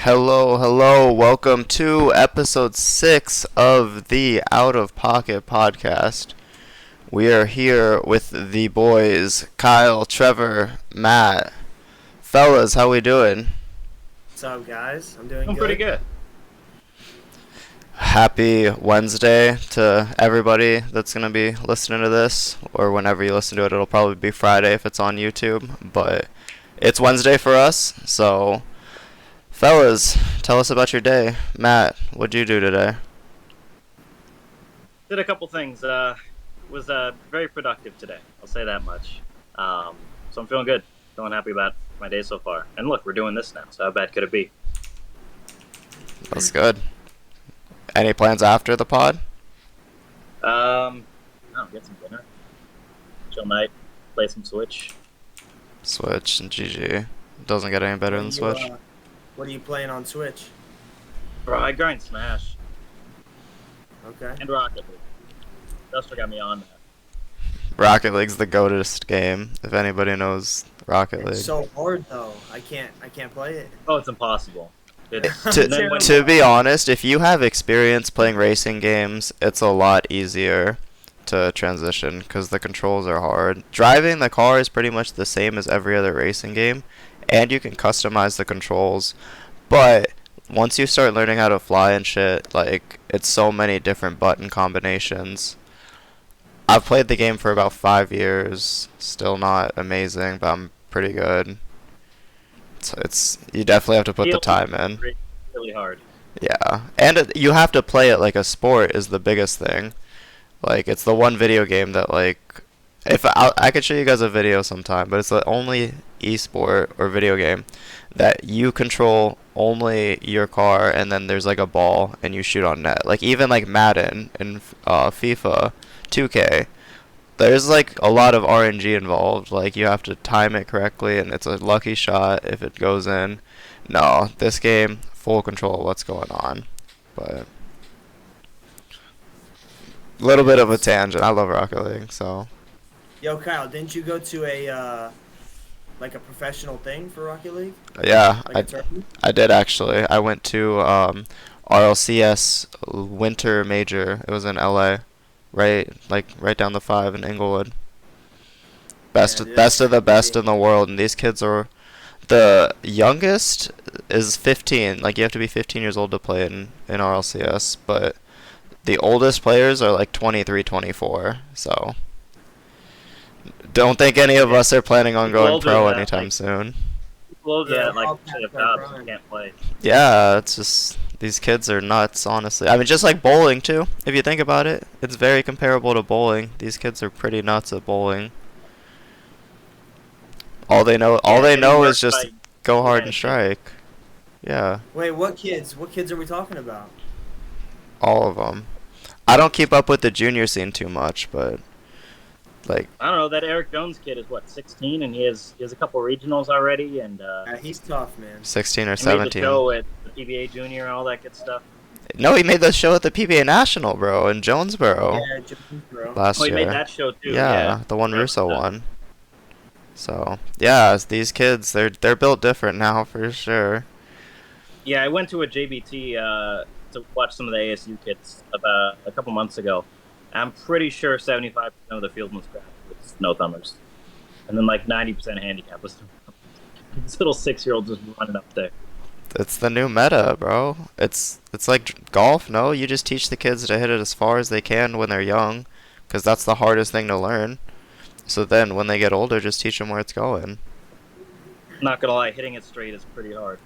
Hello, hello. Welcome to episode 6 of the Out of Pocket podcast. We are here with the boys, Kyle, Trevor, Matt. Fellas, how we doing? What's up, guys? I'm doing I'm good. pretty good. Happy Wednesday to everybody that's going to be listening to this, or whenever you listen to it, it'll probably be Friday if it's on YouTube, but it's Wednesday for us, so fellas, tell us about your day. Matt, what'd you do today? Did a couple things. Was very productive today. I'll say that much. So I'm feeling good. Feeling happy about my day so far. And look, we're doing this now. So how bad could it be? That's good. Any plans after the pod? No, get some dinner. Chill night. Play some Switch. Switch and GG. Doesn't get any better than Switch. What are you playing on Switch? Bro, I grind Smash Okay. and Rocket League. Duster got me on that. Rocket League's the goatest game, if anybody knows Rocket League. It's so hard though. I can't play it. Oh, it's impossible. It's, To be honest, if you have experience playing racing games, it's a lot easier to transition because the controls are hard. Driving the car is pretty much the same as every other racing game, and you can customize the controls. But once you start learning how to fly and shit, like, it's so many different button combinations. I've played the game for about 5 years, still not amazing, but I'm pretty good. It's you definitely have to put the time in. Really hard. Yeah, and you have to play it like a sport is the biggest thing. Like, it's the one video game that, like, if I could show you guys a video sometime, but it's the only esport or video game that you control only your car, and then there's like a ball and you shoot on net. Like, even like Madden and FIFA 2K, there's like a lot of RNG involved. Like, you have to time it correctly, and it's a lucky shot if it goes in. No, this game, full control of what's going on. But a little bit of a tangent. I love Rocket League, so. Yo, Kyle, didn't you go to a like a professional thing for Rocket League? Yeah, Like a tournament? I did actually. I went to RLCS Winter Major. It was in LA, right down the 5 in Inglewood. Best Yeah, dude, best of the best crazy. in the world, and these kids are the youngest is 15. Like, you have to be 15 years old to play in RLCS, but the oldest players are like 23, 24. So don't think any of us are planning on People going older pro than that, anytime like- soon. People over Yeah, that, like, all should have past their jobs prime. and can't play. Yeah, it's just these kids are nuts, honestly. I mean, just like bowling too. If you think about it, it's very comparable to bowling. These kids are pretty nuts at bowling. All they know is just go hard and strike. Yeah, Wait, what kids? What kids are we talking about? all of them. I don't keep up with the junior scene too much, but like, I don't know. That Eric Jones kid is what, 16, and he has a couple regionals already, and He's tough, man. 16 or he made the 17. show at the PBA Junior and all that good stuff. No, he made the show at the PBA National, bro, in Jonesboro Yeah, Japan, bro. last Oh, he year. made that show too. Yeah, the one Yeah. Russo won. So yeah, these kids, they're built different now for sure. Yeah, I went to a JBT to watch some of the ASU kids about a couple months ago. I'm pretty sure 75% of the field was crap with no thumbers, and then like 90% handicap was these little 6-year-olds just running up there. It's the new meta, bro. It's like golf. No, you just teach the kids to hit it as far as they can when they're young, because that's the hardest thing to learn. So then when they get older, just teach them where it's going. Not gonna lie, hitting it straight is pretty hard.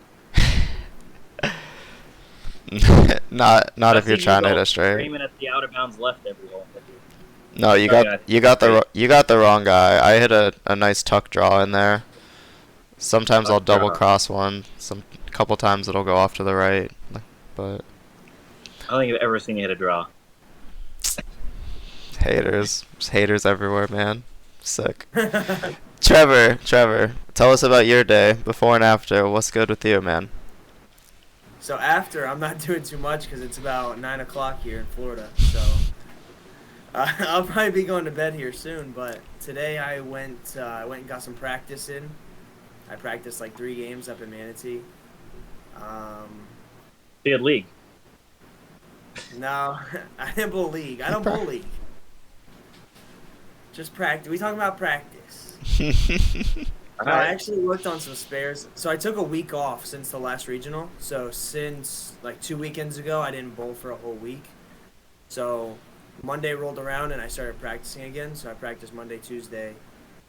not I if see you're you trying to go hit it straight. Aiming at the out of bounds left every hole. No, you Sorry, got guys. you got the wrong guy. I hit a nice tuck draw in there. Sometimes I'll Tuck draw. double cross one. Couple times it'll go off to the right, but I don't think I've ever seen you hit a draw. haters, just haters everywhere, man. Sick. Trevor, tell us about your day, before and after. What's good with you, man? So after, I'm not doing too much because it's about 9 o'clock here in Florida. So I'll probably be going to bed here soon. But today I went and got some practice in. I practiced like 3 games up in Manatee. Field league. No, I didn't bowl league. I don't bowl league. Just practice. We talking about practice. No, I actually worked on some spares. So I took a week off since the last regional. So since like 2 weekends ago, I didn't bowl for a whole week. So Monday rolled around and I started practicing again. So I practiced Monday, Tuesday,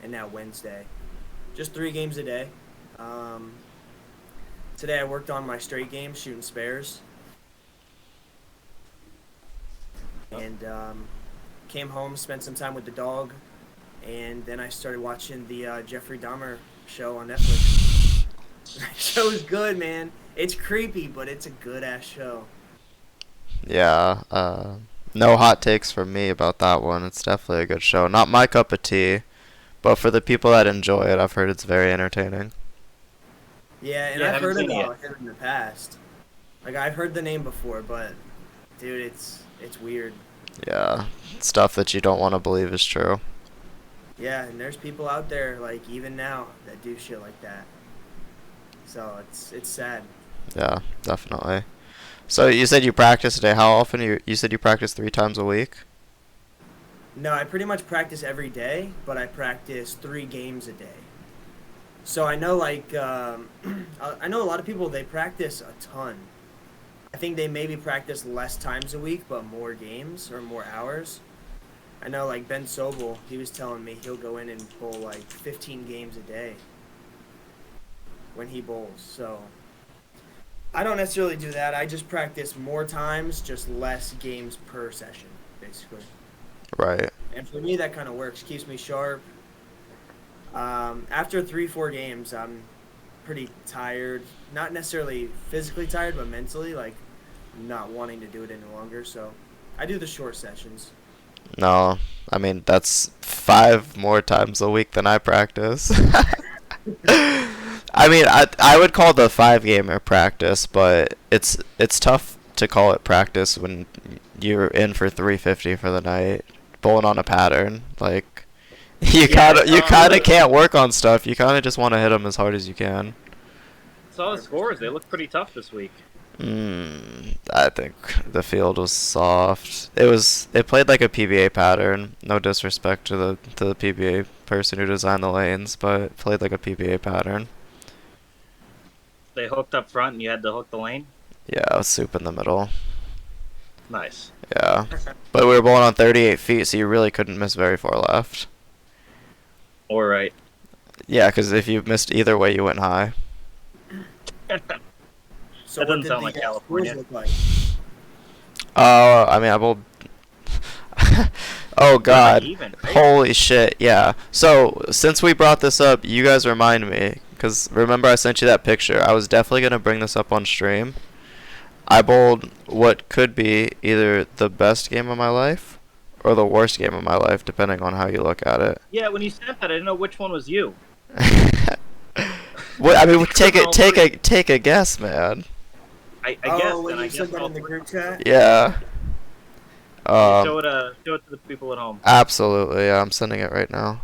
and now Wednesday. Just 3 games a day. Today I worked on my straight game, shooting spares. And came home, spent some time with the dog, and then I started watching the Jeffrey Dahmer show on Netflix. That show's good, man. It's creepy, but it's a good-ass show. Yeah, no hot takes from me about that one. It's definitely a good show. Not my cup of tea, but for the people that enjoy it, I've heard it's very entertaining. Yeah, and Yeah, I I've haven't heard seen it about him in the past. Like, I've heard the name before, but, dude, it's weird. Yeah, stuff that you don't want to believe is true. Yeah, and there's people out there, like, even now, that do shit like that. So, it's sad. Yeah, definitely. So you said you practice today. How often? You said you practice 3 times a week? No, I pretty much practice every day, but I practice 3 games a day. So I know, like, I know a lot of people, they practice a ton. I think they maybe practice less times a week, but more games or more hours. I know, like, Ben Sobel, he was telling me he'll go in and bowl, like, 15 games a day when he bowls. So I don't necessarily do that. I just practice more times, just less games per session, basically. Right. And for me, that kind of works. Keeps me sharp. After 3-4 games, I'm pretty tired. Not necessarily physically tired, but mentally, like, not wanting to do it any longer. So I do the short sessions. No, I mean that's 5 more times a week than I practice. I mean, I would call the 5-gamer practice, but it's tough to call it practice when you're in for 350 for the night, bowling on a pattern. Like you kind of can't work on stuff. You kind of just want to hit them as hard as you can. Saw the scores. They look pretty tough this week. I think the field was soft. It played like a PBA pattern. No disrespect to the PBA person who designed the lanes, but it played like a PBA pattern. They hooked up front and you had to hook the lane? Yeah, soup in the middle. Nice. Yeah. But we were bowling on 38 feet, so you really couldn't miss very far left. All right. Yeah, because if you missed either way, you went high. So That what doesn't did sound the like California. scores look like? I mean, I bowled... Oh, God. Even, right? Holy shit, yeah. So, since we brought this up, you guys remind me, because remember I sent you that picture. I was definitely going to bring this up on stream. I bowled what could be either the best game of my life or the worst game of my life, depending on how you look at it. Yeah, when you sent that, I didn't know which one was you. What, I mean, take a guess, man. I guess. Oh, when And I you guess sent that I'll in the group chat? Yeah. show it to the people at home. Absolutely, yeah, I'm sending it right now.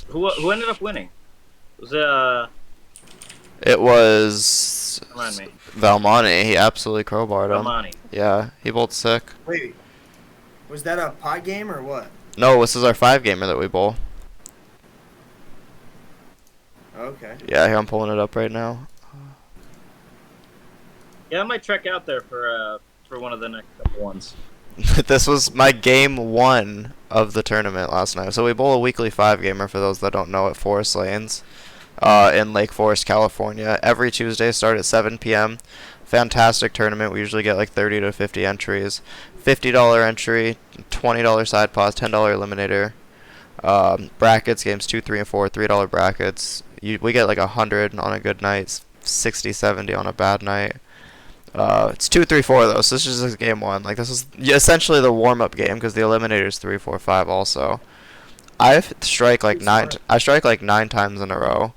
Who ended up winning? Was It was remind me. Valmani. He absolutely crowbarred him. Romani. Yeah, he bowled sick. Wait, was that a pot game or what? No, this is our 5-gamer that we bowl. Okay. Yeah, here I'm pulling it up right now. Yeah, I might trek out there for one of the next couple ones. This was my game 1 of the tournament last night. So we bowl a weekly 5-gamer for those that don't know at Forest Lanes in Lake Forest, California. Every Tuesday, start at 7 p.m. Fantastic tournament. We usually get like 30 to 50 entries. $50 entry, $20 side pause, $10 eliminator. Brackets, games 2, 3, and 4, $3 brackets. We get like 100 on a good night, 60, 70 on a bad night. It's 2, 3, 4 though, so this is just game 1. Like this is essentially the warm-up game because the eliminator is 3, 4, 5 also. I strike like 9 times in a row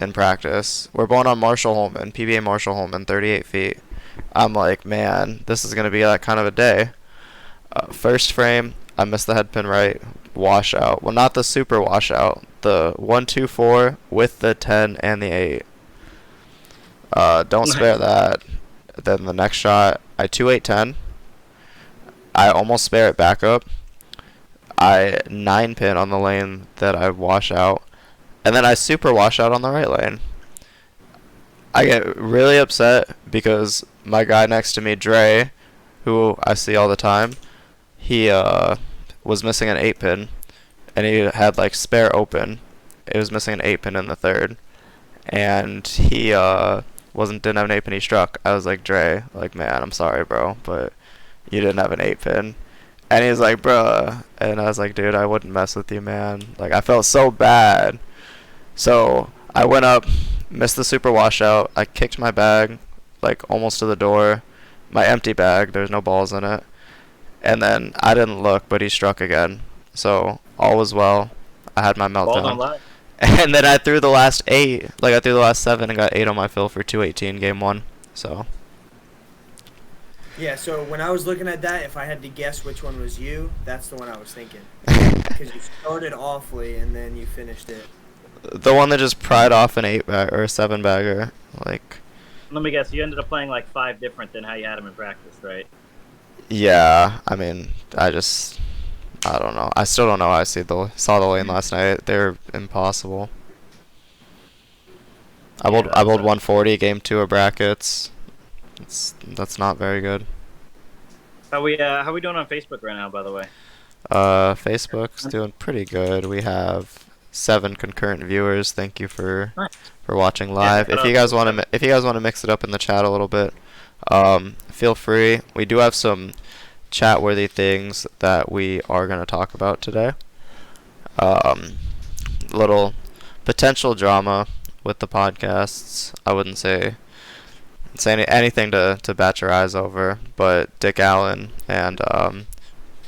in practice. We're going on Marshall Holman, PBA Marshall Holman, 38 feet. I'm like, man, this is gonna be that kind of a day. First frame, I missed the head pin right, washout. Well, not the super washout, the 1-2-4 with the 10 and the 8. Don't spare that. Then the next shot, I 2-8-10. I almost spare it back up. I 9-pin on the lane that I wash out. And then I super wash out on the right lane. I get really upset because my guy next to me, Dre, who I see all the time, he was missing an 8-pin. And he had like spare open. It was missing an 8-pin in the third. And he didn't have an 8-pin, he struck. I was like, Dre, like, man, I'm sorry, bro, but you didn't have an 8-pin. And he was like, bruh. And I was like, dude, I wouldn't mess with you, man. Like, I felt so bad. So I went up, missed the super washout. I kicked my bag, like, almost to the door. My empty bag, there's no balls in it. And then I didn't look, but he struck again. So all was well. I had my meltdown. And then I threw the last 8. Like, I threw the last 7 and got 8 on my fill for 218 game 1. So. Yeah, so when I was looking at that, if I had to guess which one was you, that's the one I was thinking. Because you started awfully and then you finished it. The one that just pried off an 8-bag or a 7-bagger. Like. Let me guess, you ended up playing like 5 different than how you had them in practice, right? Yeah, I mean, I don't know. I still don't know how I saw the lane last night. They're impossible. I bowled 140 game 2 of brackets. That's not very good. How we doing on Facebook right now, by the way? Facebook's doing pretty good. We have 7 concurrent viewers. Thank you for watching live. Yeah, if you guys want to mix it up in the chat a little bit, feel free. We do have some chat-worthy things that we are going to talk about today. Little potential drama with the podcasts. I wouldn't say anything to bat your eyes over, but Dick Allen and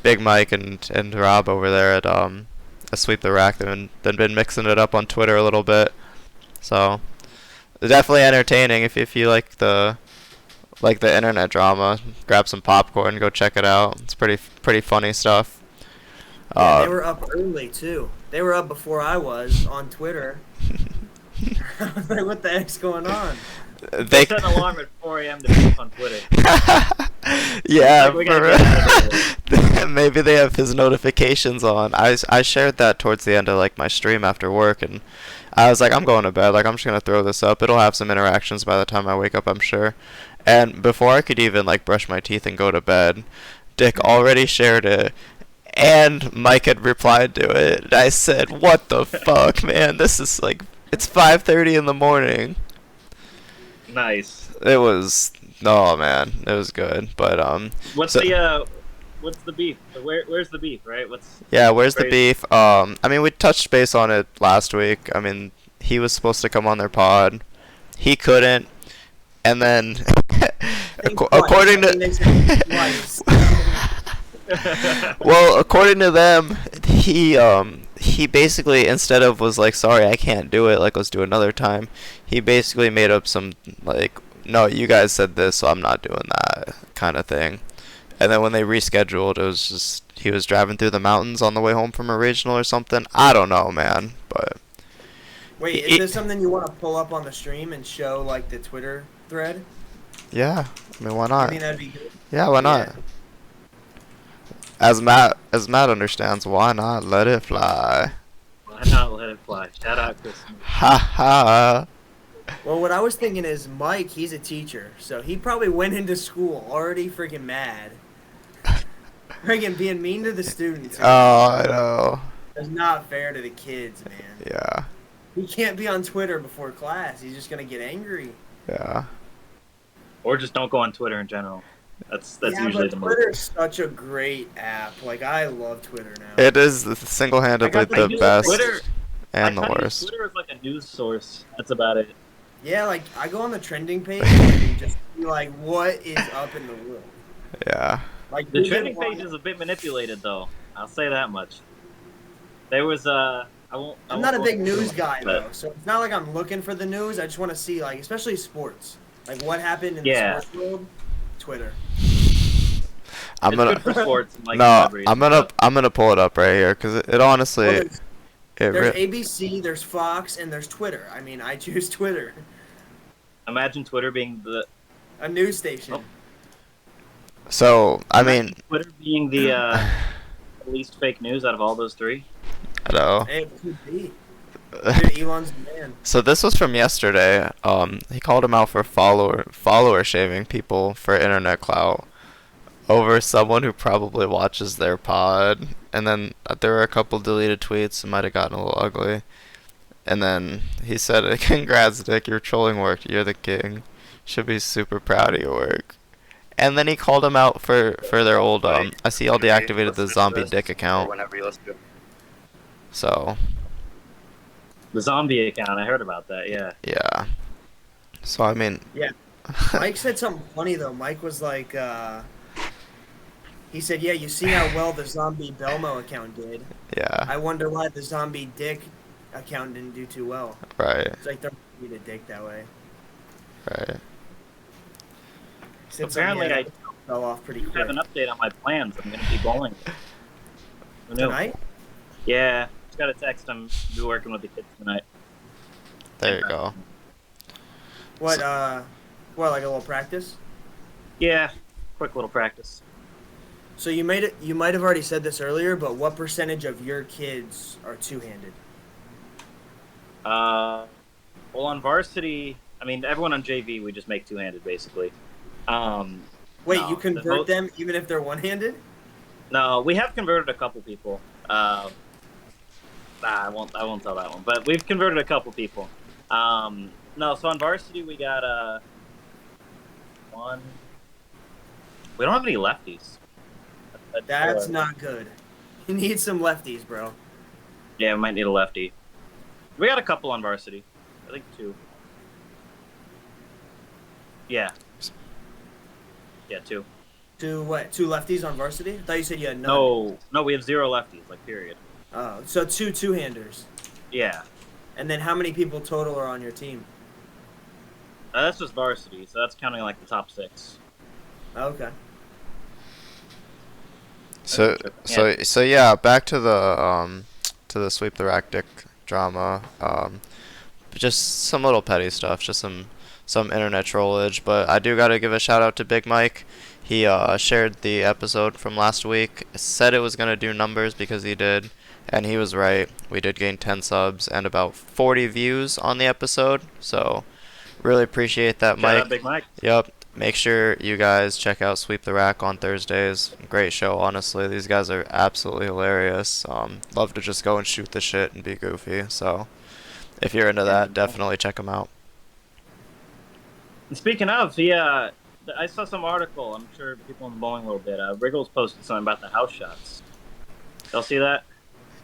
Big Mike and Rob over there at a Sweep the Rack, they've been mixing it up on Twitter a little bit. So definitely entertaining if you like the internet drama. Grab some popcorn, go check it out. It's pretty funny stuff. Yeah, they were up early too. They were up before I was on Twitter. I was like, what the heck's going on? They set an alarm at 4 a.m. to be on Twitter. Yeah, Like maybe they have his notifications on. I shared that towards the end of like my stream after work, and I was like, I'm going to bed. Like, I'm just gonna throw this up. It'll have some interactions by the time I wake up, I'm sure. And before I could even like brush my teeth and go to bed, Dick already shared it, and Mike had replied to it. And I said, "What the fuck, man? This is like, it's 5:30 in the morning." Nice. It was, oh man, it was good. But What's the beef? Where's the beef? Right? Where's the beef? I mean, we touched base on it last week. I mean, he was supposed to come on their pod, he couldn't, and then according to them, he basically, instead of was like, sorry, I can't do it, like, let's do another time, he basically made up some like, no, you guys said this, so I'm not doing that kind of thing. And then when they rescheduled, it was just, he was driving through the mountains on the way home from a regional or something. I don't know, man. But wait, is this something you want to pull up on the stream and show like the Twitter thread? Yeah, I mean, why not? I think that'd be good. Yeah, why not? Yeah. As Matt understands, why not let it fly? Why not let it fly? Shout out Chris. Ha ha. Well, what I was thinking is Mike, he's a teacher, so he probably went into school already freaking mad. Freaking being mean to the students. Oh, I know. It's not fair to the kids, man. Yeah. He can't be on Twitter before class. He's just going to get angry. Yeah. Or just don't go on Twitter in general. That's yeah, usually but the most. Twitter's such a great app. Like, I love Twitter now. It is single-handedly the best and the worst. Twitter is like a news source. That's about it. Yeah, like, I go on the trending page and just be like, what is up in the world? Yeah. Like, The trending page is a bit manipulated, though. I'll say that much. There was I'm not a big news guy, though, so it's not like I'm looking for the news. I just want to see, like, especially sports. Like, what happened in the sports world? Twitter. I'm good for sports and, like, I'm gonna pull it up right here, because it honestly, There's ABC, there's Fox, and there's Twitter. I mean, I choose Twitter. Imagine Twitter being the A news station. Oh. So I imagine mean, Twitter being the least fake news out of all those three. I know. It could be. Dude, Elon's the man. So this was from yesterday. He called him out for follower shaming people for internet clout over someone who probably watches their pod. And then there were a couple deleted tweets. It might have gotten a little ugly. And then he said, "Congrats, Dick. Your trolling worked. You're the king. Should be super proud of your work." And then he called him out for their old I see y'all deactivated the zombie dick account. Whenever you listen to it. So The zombie account, I heard about that. Yeah. yeah. So I mean, Yeah. Mike said something funny though. Mike was like, he said, "Yeah, you see how well the zombie Belmo account did. yeah, I wonder why the zombie Dick account didn't do too well." right, It's like they're being a dick that way. right. He said Apparently, something, I fell off pretty quick. have an update on my plans. I'm going to be bowling. Who knew? Tonight? Yeah. Just got a text. I'm be working with the kids tonight. There you go. What? Like a little practice? Yeah. Quick little practice. So you made it. You might have already said this earlier, but what percentage of your kids are two-handed? Well, on varsity, I mean, everyone on JV, we just make two-handed, basically. Wait, No, you convert them even if they're one-handed? No, we have converted a couple people. I won't tell that one. But we've converted a couple people. No, so on varsity we got one. We don't have any lefties. That's not good. You need some lefties, bro. Yeah, we might need a lefty. We got a couple on varsity. I think 2. Yeah. Yeah, 2. Two what? Two lefties on varsity? I thought you said you had none. No, we have 0 lefties, like period. Oh, so two two-handers. Yeah. And then how many people total are on your team? That's just varsity, so that's counting like the top 6. Okay. So yeah, back to the sweep the rack dick drama. Just some little petty stuff, just some internet trollage. But I do gotta give a shout out to Big Mike. He shared the episode from last week. Said it was gonna do numbers because he did, and he was right. We did gain 10 subs and about 40 views on the episode. So really appreciate that, Shout Mike. out Big Mike. Yep. Make sure you guys check out Sweep the Rack on Thursdays. Great show, honestly. These guys are absolutely hilarious. Love to just go and shoot the shit and be goofy. So if you're into that, definitely check them out. And speaking of, I saw some article. I'm sure people in the bowling a little bit. Wriggles posted something about the house shots. Y'all see that?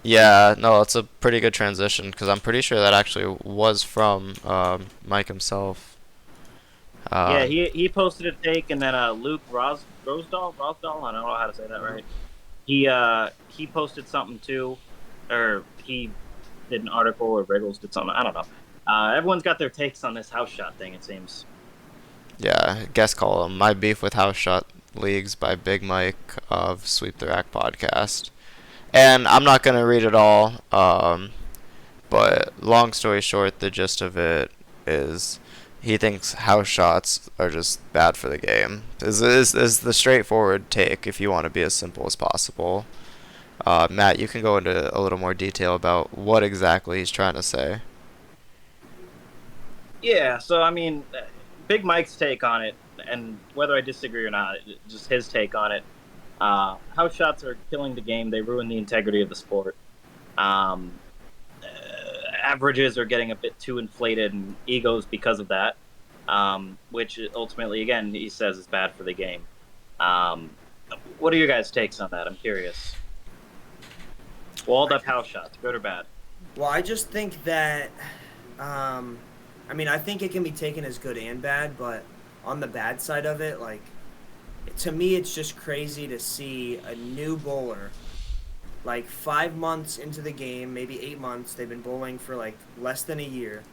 Yeah, no, it's a pretty good transition because I'm pretty sure that actually was from Mike himself. Yeah, he posted a take, and then Luke Rosdahl, I don't know how to say that right. He posted something too, or he did an article, or Wriggles did something. I don't know. Everyone's got their takes on this house shot thing, it seems. Yeah, guest column. My Beef with House Shot Leagues by Big Mike of Sweep the Rack podcast. And I'm not going to read it all, but long story short, the gist of it is he thinks house shots are just bad for the game. Is the straightforward take if you want to be as simple as possible. Matt, you can go into a little more detail about what exactly he's trying to say. Yeah, so I mean, Big Mike's take on it, and whether I disagree or not, just his take on it. House shots are killing the game. They ruin the integrity of the sport. Averages are getting a bit too inflated and egos because of that, which ultimately, again, he says is bad for the game. What are your guys' takes on that? I'm curious. Walled up house shots, good or bad? Well, I just think that, I mean, I think it can be taken as good and bad, but on the bad side of it, like, to me, it's just crazy to see a new bowler, like 5 months into the game, maybe 8 months, they've been bowling for like less than a year,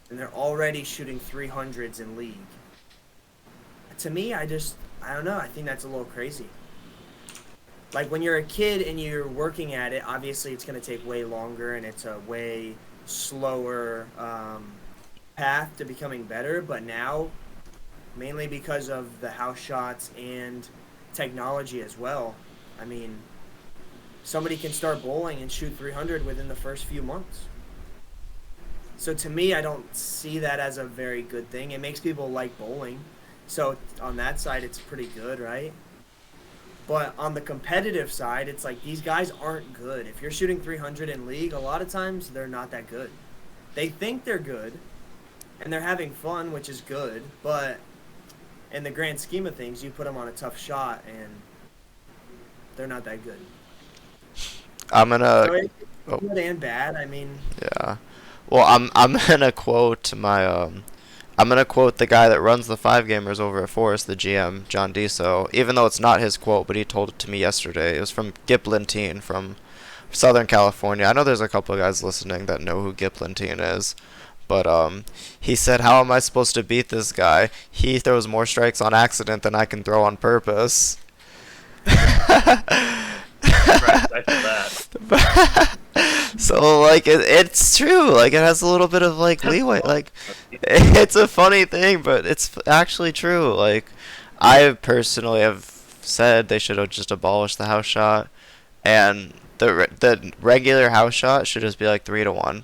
and they're already shooting 300s in league. To me, I don't know, I think that's a little crazy. Like when you're a kid and you're working at it, obviously it's going to take way longer and it's a way slower path to becoming better. But now, mainly because of the house shots and technology as well, I mean, somebody can start bowling and shoot 300 within the first few months. So to me, I don't see that as a very good thing. It makes people like bowling. So on that side, it's pretty good, right? But on the competitive side, it's like these guys aren't good. If you're shooting 300 in league, a lot of times they're not that good. They think they're good, and they're having fun, which is good. But in the grand scheme of things, you put them on a tough shot, and they're not that good. I'm gonna. So it's Oh, good and bad. I mean, yeah. Well, I'm gonna quote my I'm gonna quote the guy that runs the 5 gamers over at Forest, the GM, John Deso, even though it's not his quote, but he told it to me yesterday. It was from Giplantine from Southern California. I know there's a couple of guys listening that know who Giplantine is, but he said, "How am I supposed to beat this guy? He throws more strikes on accident than I can throw on purpose." Right, I feel that. So like it's true. Like it has a little bit of like leeway. Like it's a funny thing, but it's actually true. Like I personally have said they should have just abolished the house shot, and the regular house shot should just be like 3-1.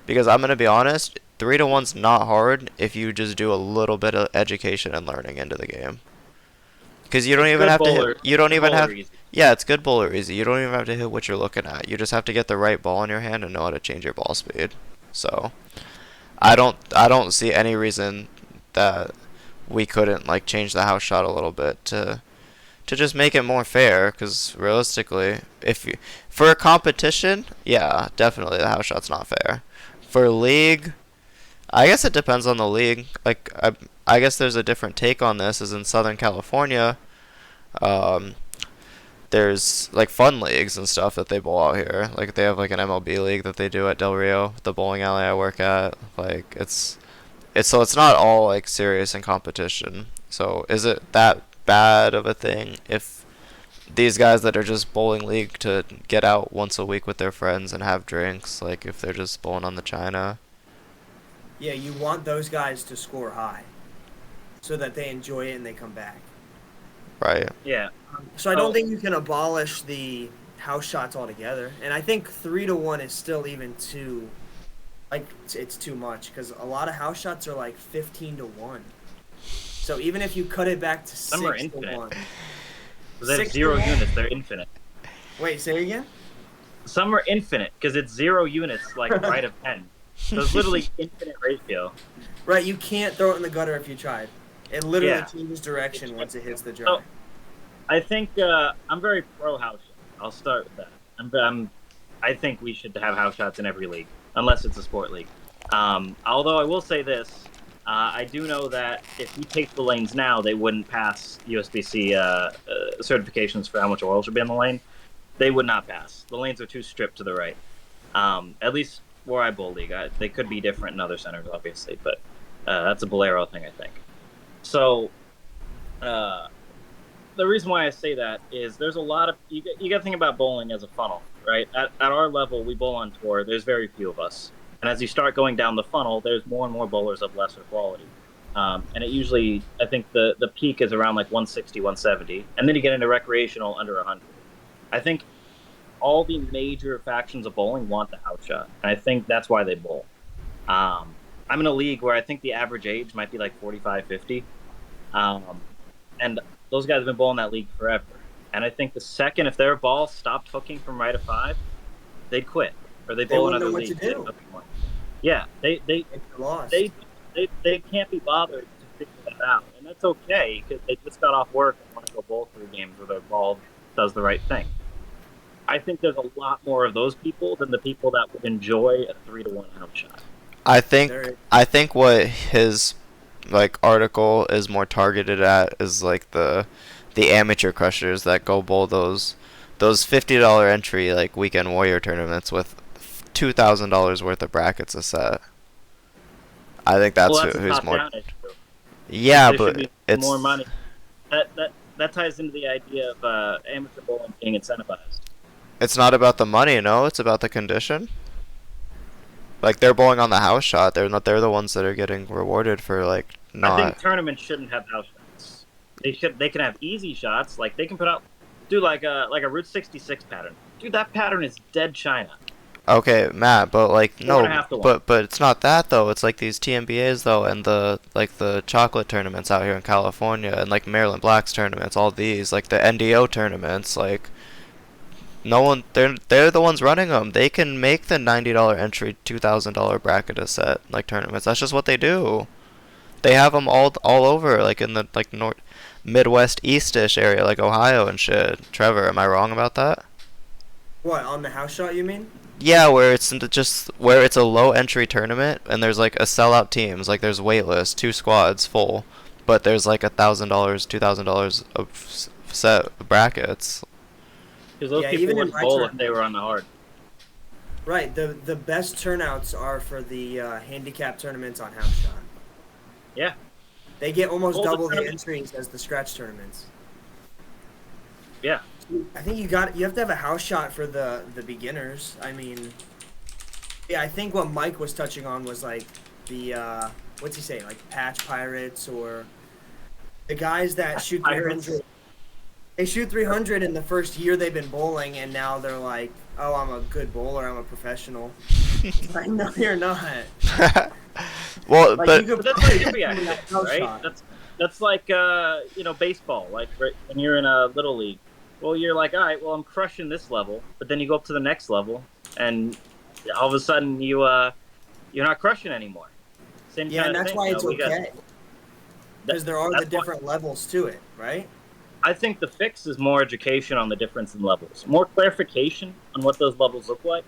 Because I'm gonna be honest, 3-1's not hard if you just do a little bit of education and learning into the game. Because you don't It's even good have to hit, bowler. you don't Good even bowler have, easy. yeah, it's good bowler easy. You don't even have to hit what you're looking at. You just have to get the right ball in your hand and know how to change your ball speed. So, I don't see any reason that we couldn't like change the house shot a little bit to just make it more fair. Because realistically, if you for a competition, yeah, definitely the house shot's not fair. For league, I guess it depends on the league. Like I guess there's a different take on this. Is in Southern California, um, there's like fun leagues and stuff that they bowl out here. Like they have like an MLB league that they do at Del Rio, the bowling alley I work at. Like it's so it's not all like serious in competition. So is it that bad of a thing if these guys that are just bowling league to get out once a week with their friends and have drinks, like if they're just bowling on the China? yeah, you want those guys to score high so that they enjoy it and they come back. Right. Yeah. So I don't Oh, think you can abolish the house shots altogether. And I think 3-1 is still even too, like, it's too much because a lot of house shots are like 15-1. So even if you cut it back to some are 6 to infinite. 1, They have 6 to 0 1. units. They're infinite. Wait, say it again. Some are infinite because it's 0 units, like right of 10. So it's literally infinite ratio. Right, you can't throw it in the gutter if you tried. It literally Yeah. changes direction once it hits the So dry. I think I'm very pro house shot. I'll start with that. I think we should have house shots in every league, unless it's a sport league. Although I will say this, I do know that if we take the lanes now, they wouldn't pass USBC certifications for how much oil should be in the lane. They would not pass. The lanes are too stripped to the right. At least where I bowl league. They could be different in other centers, obviously, but that's a Bolero thing, I think. So the reason why I say that is there's a lot of you got to think about bowling as a funnel, right? At our level, we bowl on tour. There's very few of us, and as you start going down the funnel, there's more and more bowlers of lesser quality. And it usually, I think the peak is around like 160, 170, and then you get into recreational under 100. I think all the major factions of bowling want the house shot, and I think that's why they bowl. I'm in a league where I think the average age might be like 45, 50. And those guys have been bowling that league forever. And I think the second, if their ball stopped hooking from right of 5, they'd quit. Or they They bowl wouldn't another know what to league. do. Yeah, If you're lost. they can't be bothered to figure that out. And that's okay, because they just got off work and want to go bowl 3 games where their ball does the right thing. I think there's a lot more of those people than the people that would enjoy a 3-1 house shot. I think There- I think what his like article is more targeted at is like the amateur crushers that go bowl those $50 entry like weekend warrior tournaments with $2,000 worth of brackets a set. I think that's Well, that's a who's more. top-down issue. Yeah, There should but be it's more money. That that ties into the idea of amateur bowling being incentivized. It's not about the money, no. It's about the condition. Like they're bowling on the house shot. They're not. They're the ones that are getting rewarded for like I think not. tournaments shouldn't have house shots. They can have easy shots. Like they can put out, do like a Route 66 pattern. Dude, that pattern is dead China. Okay, Matt, but like Four and a no, half to one. but it's not that though. It's like these TMBAs though, and the chocolate tournaments out here in California, and like Maryland Blacks tournaments. All these like the NDO tournaments, like no one. They're the ones running them. They can make the $90 entry, $2,000 bracket a set like tournaments. That's just what they do. They have them all over, like in the like north, Midwest Eastish area, like Ohio and shit. Trevor, am I wrong about that? What, on the house shot, you mean? Yeah, where it's just where it's a low entry tournament and there's like a sellout teams, like there's waitlist, 2 squads full, but there's like $1,000, $2,000 of set brackets. Because those Yeah, people even in would my bowl if tournament. they were on the hard. Right. The best turnouts are for the handicap tournaments on house shot. Yeah. They get almost Well, the double the tournament- entries as the scratch tournaments. Yeah. I think you have to have a house shot for the beginners. I mean, yeah, I think what Mike was touching on was like the what's he say, like patch pirates or the guys that shoot Pirates. 300. They shoot 300 in the first year they've been bowling, and now they're like, "Oh, I'm a good bowler. I'm a professional." I know you're not. Well, Like, but you But could that's play like every in that activity, house right? shot. That's like baseball. Like right, when you're in a little league, well, you're like, all right, well, I'm crushing this level, but then you go up to the next level, and all of a sudden you're not crushing anymore. Same Yeah, kind and of that's thing, why you it's know, we got- okay. Because there are the that's why- different levels to it, right? I think the fix is more education on the difference in levels, more clarification on what those levels look like,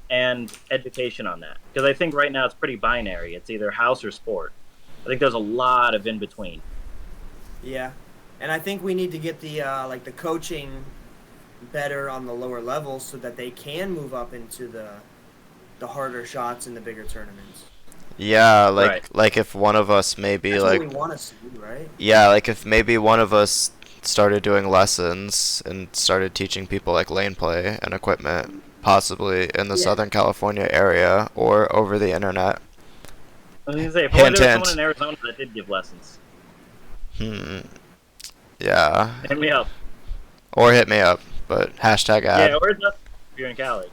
and education on that. Because I think right now it's pretty binary. It's either house or sport. I think there's a lot of in between. Yeah, and I think we need to get the like the coaching better on the lower levels so that they can move up into the harder shots in the bigger tournaments. yeah, Right. like if one of us maybe That's like what we want to see, right? yeah, like if maybe one of us started doing lessons and started teaching people like lane play and equipment, possibly in the Yeah. Southern California area or over the internet. I was gonna say, if Hint, only there was hint. someone in Arizona that did give lessons, Yeah. hit me up. Or hit me up, but hashtag ad. Yeah, where's that if you're in Cali?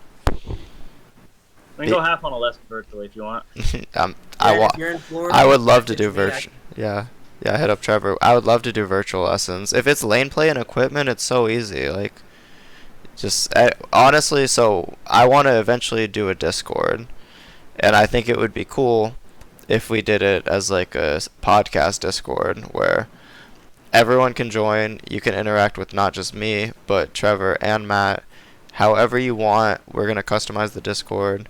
We can go half on a lesson virtually if you want. If you're in Florida, I would love to message do me. virtual. Yeah. Yeah, hit up Trevor. I would love to do virtual lessons. If it's lane play and equipment, it's so easy. Like, just honestly, so I want to eventually do a Discord, and I think it would be cool if we did it as like a podcast Discord where everyone can join. You can interact with not just me, but Trevor and Matt, however you want. We're gonna customize the Discord.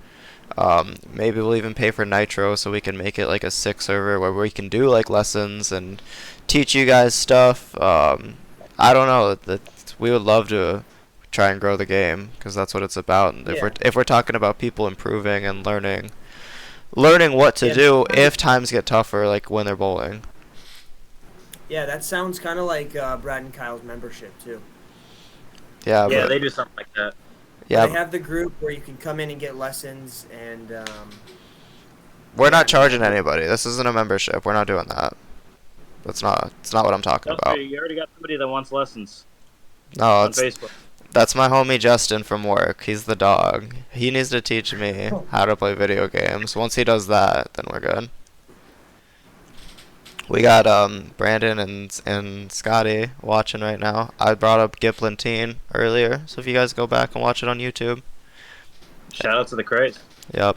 Maybe we'll even pay for Nitro so we can make it like a 6 server where we can do like lessons and teach you guys stuff. I don't know. We would love to try and grow the game because that's what it's about. And Yeah. if we're talking about people improving and learning what to Yeah. do if times get tougher, like when they're bowling. Yeah, that sounds kind of like Brad and Kyle's membership too. Yeah, Yeah, but they do something like that. yeah, They have the group where you can come in and get lessons, and we're not charging anybody. This isn't a membership. We're not doing that. It's not what I'm talking about. You already got somebody that wants lessons No, on it's Facebook. that's my homie Justin from work. He's the dog. He needs to teach me how to play video games. Once he does that, then we're good. We got Brandon and Scotty watching right now. I brought up Giplantine earlier, so if you guys go back and watch it on YouTube. Shout out to the craze. Yep.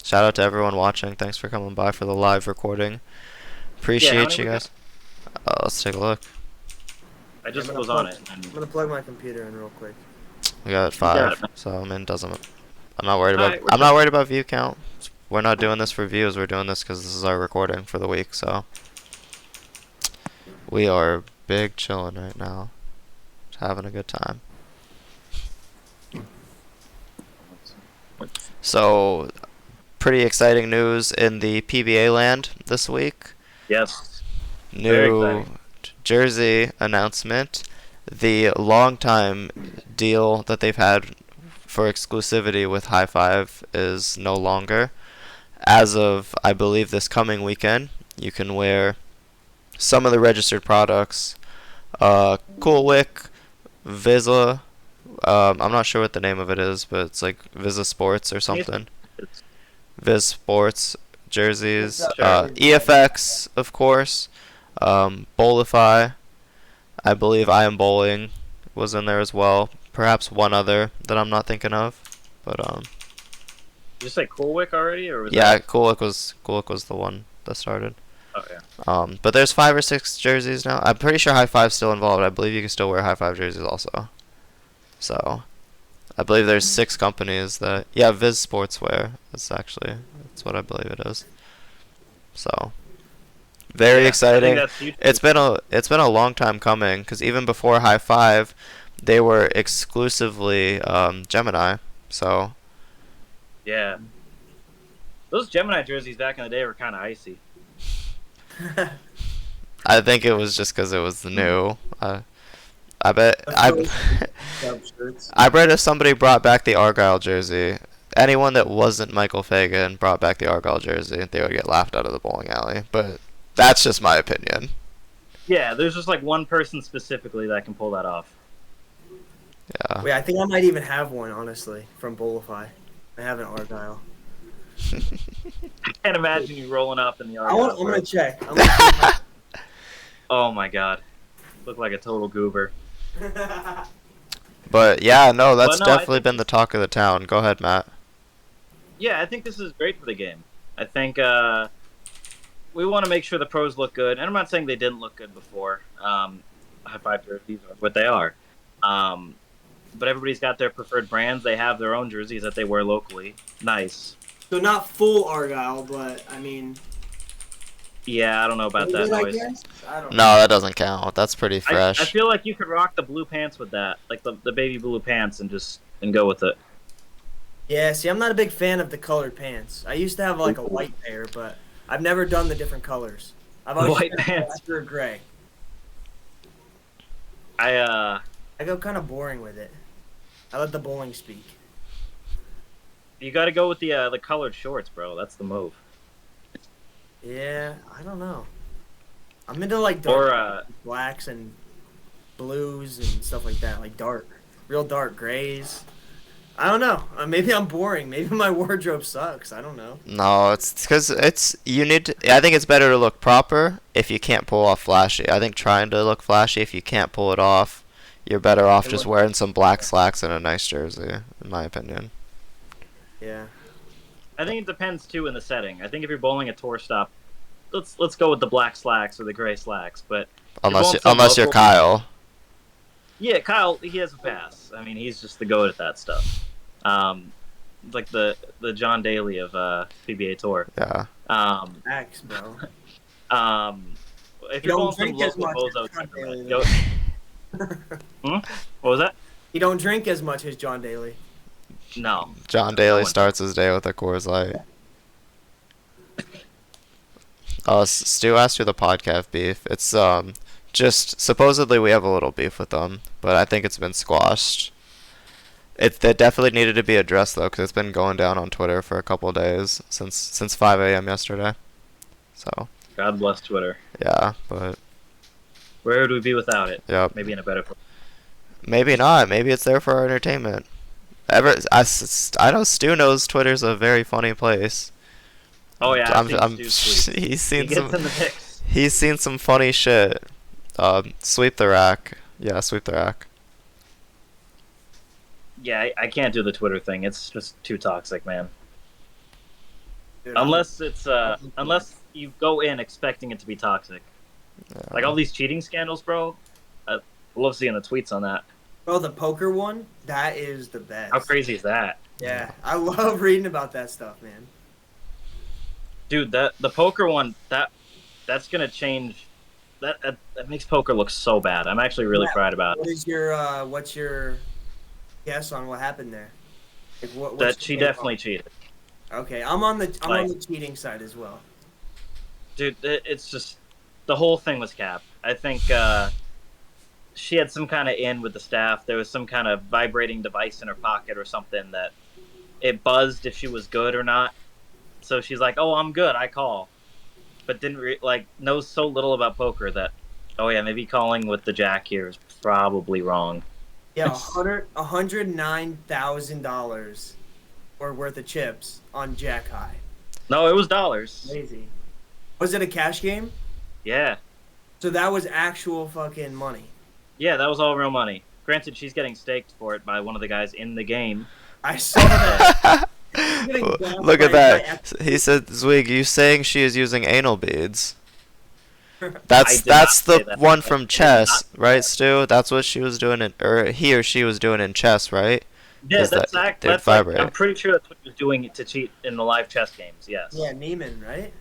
Shout out to everyone watching. Thanks for coming by for the live recording. Yeah, how Appreciate many you we guys. Let's take a look. I just I'm gonna was on plug- it. I'm gonna plug my computer in real quick. We got got 5, it. so I mean, doesn't. I'm not worried about. Alright, we're I'm not worried about view count. We're not doing this for views. We're doing this because this is our recording for the week. So we are big chilling right now, just having a good time. So, pretty exciting news in the PBA land this week. Yes. Very New exciting. jersey announcement. The long-time deal that they've had for exclusivity with High Five is no longer. As of, I believe, this coming weekend, you can wear some of the registered products. Cool Wick, Visa. I'm not sure what the name of it is, but it's like Visa Sports or something. Viz Sports jerseys. EFX, of course. Bowlify. I believe I Am Bowling was in there as well. Perhaps one other that I'm not thinking of. But Did you say Cool Wick already, or was yeah, that... Cool Wick was the one that started. Oh yeah. But there's 5 or 6 jerseys now. I'm pretty sure High Five's still involved. I believe you can still wear High Five jerseys also. So, I believe there's 6 companies that... Yeah, Viz Sportswear. That's what I believe it is. So, very exciting. That's huge. It's been a long time coming, because even before High Five, they were exclusively Gemini. So, Yeah. Those Gemini jerseys back in the day were kind of icy. I think it was just because it was new. I bet I bet if somebody brought back the Argyle jersey, anyone that wasn't Michael Fagan brought back the Argyle jersey, they would get laughed out of the bowling alley. But that's just my opinion. Yeah, there's just like one person specifically that can pull that off. Yeah. Wait, I think I might even have one, honestly, from Bowlify. I have an Argyle. I can't imagine you rolling up in the I'm Argyle. gonna check. I'm gonna check. Oh my god. Look like a total goober. But yeah, no, that's But no, I definitely think- been the talk of the town. Go ahead, Matt. Yeah, I think this is great for the game. I think we want to make sure the pros look good. And I'm not saying they didn't look good before. High Five jerseys are what they are. But everybody's got their preferred brands. They have their own jerseys that they wear locally. Nice. So not full Argyle, but I mean. Yeah, I don't know about that is it, I noise. guess? I don't know. No, that doesn't count. That's pretty fresh. I feel like you could rock the blue pants with that, like the baby blue pants, and go with it. Yeah, see, I'm not a big fan of the colored pants. I used to have like a white pair, but I've never done the different colors. I've always White done pants. black or gray. I go kind of boring with it. I let the bowling speak. You got to go with the colored shorts, bro. That's the move. Yeah, I don't know. I'm into like dark Or blacks and blues and stuff like that, like real dark grays. I don't know. Maybe I'm boring. Maybe my wardrobe sucks. I don't know. No, it's because you need to. I think it's better to look proper if you can't pull off flashy. I think trying to look flashy, if you can't pull it off, you're better off just wearing some black slacks and a nice jersey, in my opinion. Yeah. I think it depends too in the setting. I think if you're bowling a tour stop, let's go with the black slacks or the gray slacks. But Unless you're Kyle. Yeah, Kyle, he has a pass. I mean, he's just the goat at that stuff. Like the John Daly of PBA Tour. Yeah. Max, bro. If you're going some local bozo temperament, what was that? You don't drink as much as John Daly. No. John Daly starts his day with a Coors Light. Stu asked you the podcast beef. It's just supposedly we have a little beef with them, but I think it's been squashed. That definitely needed to be addressed though, because it's been going down on Twitter for a couple of days since 5 a.m. yesterday. So. God bless Twitter. Yeah, but. Where would we be without it? Yep. Maybe in a better place. Maybe not. Maybe it's there for our entertainment. I know Stu knows Twitter's a very funny place. Oh yeah, he's seen some funny shit. Sweep the rack. Yeah, sweep the rack. Yeah, I can't do the Twitter thing. It's just too toxic, man. Dude, Unless you go in expecting it to be toxic. Yeah. Like all these cheating scandals, bro. I love seeing the tweets on that. Bro, the poker one, that is the best. How crazy is that? Yeah, I love reading about that stuff, man. Dude, the poker one, that's gonna change. That makes poker look so bad. I'm actually really fried about it. What's your guess on what happened there? Like, what's That she definitely cheated. Okay, I'm on the cheating side as well. Dude, it's just the whole thing was cap. I think she had some kind of in with the staff. There was some kind of vibrating device in her pocket or something that it buzzed if she was good or not. So she's like, "Oh, I'm good. I call," but didn't knows so little about poker that, oh yeah, maybe calling with the jack here is probably wrong. Yeah, $109,000 or worth of chips on Jack High. No, it was dollars. Lazy. Was it a cash game? Yeah, So that was actual fucking money. yeah, that was all real money. Granted, she's getting staked for it by one of the guys in the game. I saw that. Look at that. He said, Zweig, you saying she is using anal beads? That's say the that. one from chess, right, Stu? That's what she was doing or he or she was doing in chess, right? Yeah, Is that's that they'd that's vibrate. I'm pretty sure that's what he was doing to cheat in the live chess games. Yes. Yeah, Neiman, right?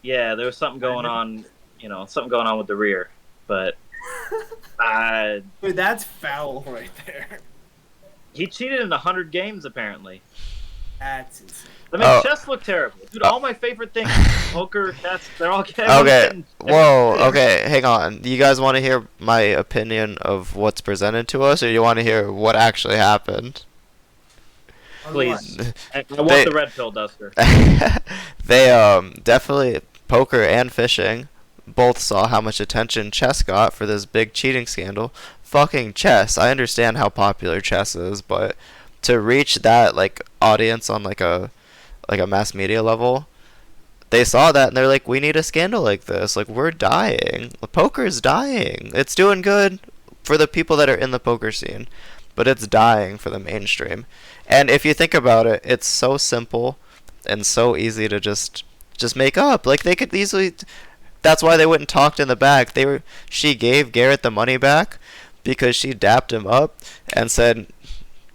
Yeah, there was something going on. Something going on with the rear, but Dude, that's foul right there. he cheated in 100 games apparently. That's insane. I mean, chess looked terrible, dude. All my favorite things, poker, chess, they're all getting. Okay. Whoa. Okay. Hang on. Do you guys want to hear my opinion of what's presented to us, or you want to hear what actually happened? Please. I want They- the red pill, Duster. They definitely poker and fishing both saw how much attention chess got for this big cheating scandal. Fucking chess. I understand how popular chess is, but to reach that audience on like a mass media level, they saw that and they're like, we need a scandal like this. Like, we're dying. Poker's dying. It's doing good for the people that are in the poker scene, but it's dying for the mainstream. And if you think about it, it's so simple and so easy to just make up. Like, they could easily. That's why they wouldn't talk in the back. She gave Garrett the money back because she dapped him up and said,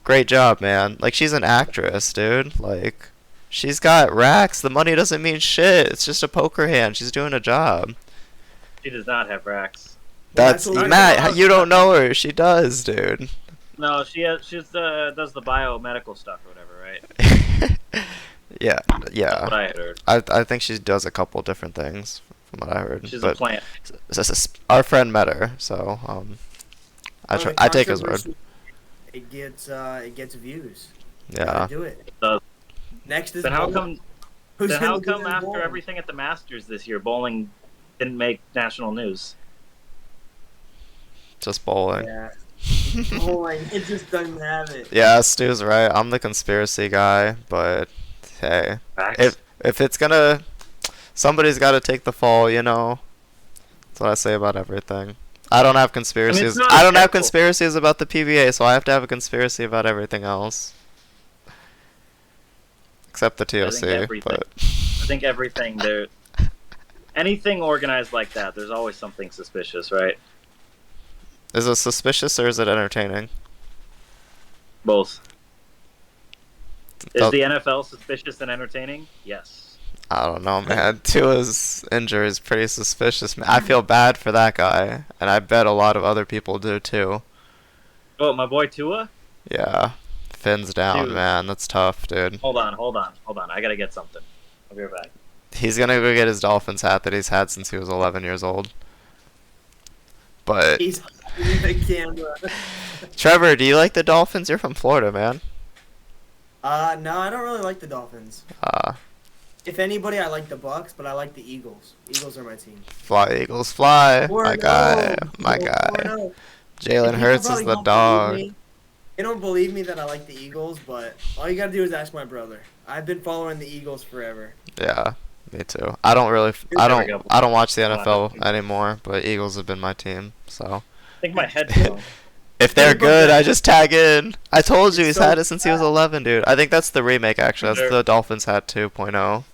"Great job, man." Like, she's an actress, dude. Like, she's got racks. The money doesn't mean shit. It's just a poker hand. She's doing a job. She does not have racks. That's Well, that's Matt. You don't know her. She does, dude. No, she does the biomedical stuff or whatever, right? Yeah, That's what yeah. I had heard. I think she does a couple different things from what I heard. She's but a plant. our friend met her, so I take his word. It gets views. Yeah. Gotta do it. does. Next is Then how bowling. come? Who's Then how gonna do come that after bowling? everything at the Masters this year, bowling didn't make national news? Just bowling. Yeah. Bowling, it just doesn't have it. Yeah, Stu's right. I'm the conspiracy guy, but hey, Facts. if it's gonna, somebody's got to take the fall, you know. That's what I say about everything. I don't have conspiracies. not I don't have careful. conspiracies about the PBA, so I have to have a conspiracy about everything else, except the TOC. everything. But I think everything there, anything organized like that, there's always something suspicious, right? is it suspicious or is it entertaining? Both. Is Oh. the NFL suspicious and entertaining? Yes. I don't know, man. Tua's injury is pretty suspicious. Man. I feel bad for that guy, and I bet a lot of other people do too. Oh, my boy Tua? Yeah, fins down, Dude. man. That's tough, dude. Hold on. I gotta get something. I'll be right back. He's gonna go get his Dolphins hat that he's had since he was 11 years old. But He's in the camera. Trevor, do you like the Dolphins? You're from Florida, man. No, I don't really like the Dolphins. If anybody, I like the Bucks, but I like the Eagles. Eagles are my team. Fly Eagles, fly. 4-0. My guy, my Go guy. 4-0. Jalen People Hurts is probably the don't dog. believe me. They don't believe me that I like the Eagles, but all you gotta do is ask my brother. I've been following the Eagles forever. Yeah, me too. I don't really, There we go. I don't watch the NFL anymore, but Eagles have been my team. So I think my headphones. if they're good, I just tag in. I told you he's So had it since he was 11, dude. I think that's the remake actually. That's Sure. the Dolphins hat 2.0.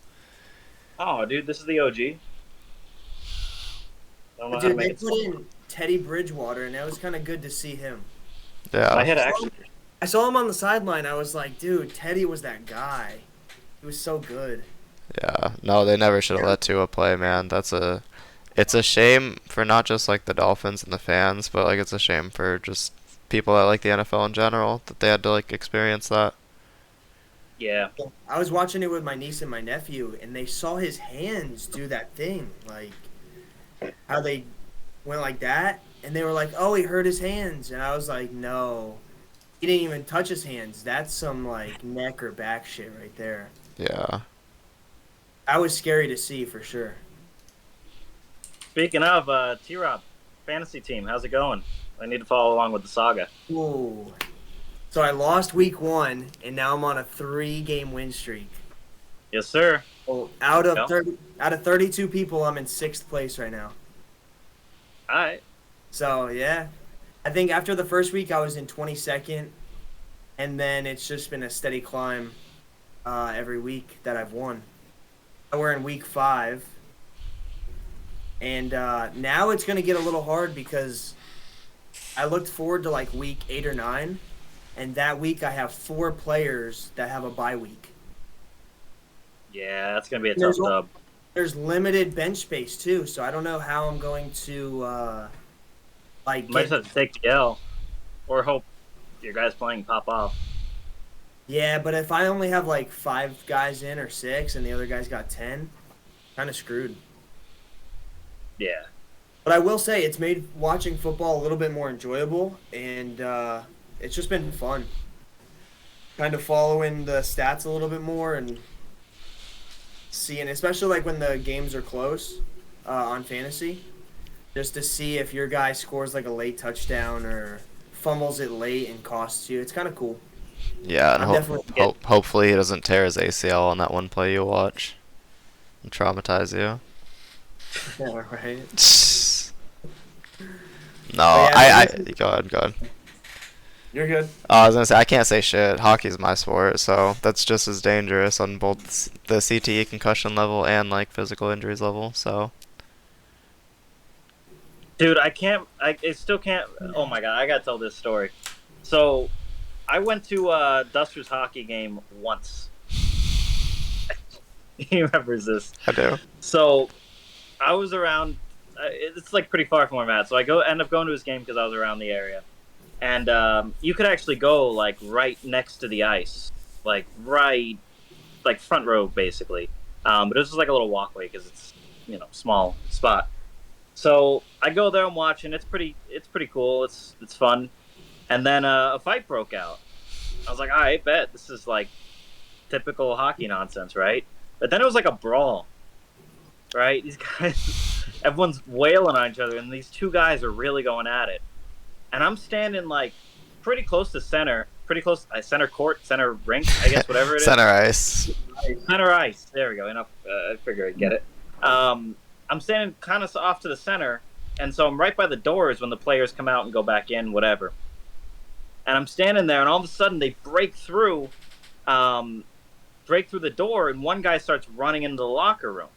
Oh, dude, this is the OG. I don't know how to Dude, make they it put in Teddy Bridgewater, and that was kind of good to see him. Yeah. My head actually. I saw him on the sideline. I was like, dude, Teddy was that guy. He was so good. Yeah, no, they never should have let Tua play, man. It's a shame for not just like the Dolphins and the fans, but like it's a shame for just people that like the NFL in general that they had to like experience that. Yeah. I was watching it with my niece and my nephew, and they saw his hands do that thing. Like, how they went like that, and they were like, "Oh, he hurt his hands," and I was like, "No, he didn't even touch his hands. That's some like neck or back shit right there." Yeah. That was scary to see for sure. Speaking of T-Rob, fantasy team, how's it going? I need to follow along with the saga. Ooh. So I lost week 1, and now I'm on a 3-game win streak. Yes, sir. Well, Go. out of 32 people, I'm in 6th place right now. All right. So yeah, I think after the first week I was in 22nd, and then it's just been a steady climb every week that I've won. We're in week 5, and now it's gonna get a little hard because I looked forward to like week 8 or 9, and that week I have 4 players that have a bye week. Yeah, that's gonna be a There's tough dub. There's limited bench space too, so I don't know how I'm going to like You might get. just have to take the L, or hope your guys playing pop off. Yeah, but if I only have like 5 guys in or 6, and the other guy's got 10, kind of screwed. Yeah. But I will say it's made watching football a little bit more enjoyable, and it's just been fun. Kind of following the stats a little bit more and seeing, especially like when the games are close on fantasy, just to see if your guy scores like a late touchdown or fumbles it late and costs you. It's kind of cool. Yeah, and I'm definitely hopefully he doesn't tear his ACL on that one play you watch and traumatize you. yeah, right. No, But I yeah, go ahead, go ahead. You're good. I was gonna say I can't say shit. Hockey's my sport, so that's just as dangerous on both the CTE concussion level and like physical injuries level. So Dude, I still can't. Oh my god, I gotta tell this story. So, I went to a Dusters hockey game once. He remembers this. I do. So, I was around. It's like pretty far from where I'm at. So end up going to his game because I was around the area, and you could actually go like right next to the ice, like right, like front row basically. But it was just like a little walkway because it's small spot. So I go there, I'm watching. It's pretty cool. It's fun. And then a fight broke out. I was like, all right, bet this is like typical hockey nonsense, right? But then it was like a brawl, right? These guys, everyone's wailing on each other, and these 2 guys are really going at it. And I'm standing like pretty close to center, center court, center rink, I guess, whatever it is. Center ice. Center ice. There we go. Enough. I figure I'd get it. I'm standing kind of off to the center, and so I'm right by the doors when the players come out and go back in, whatever. And I'm standing there, and all of a sudden they break through the door, and one guy starts running into the locker room.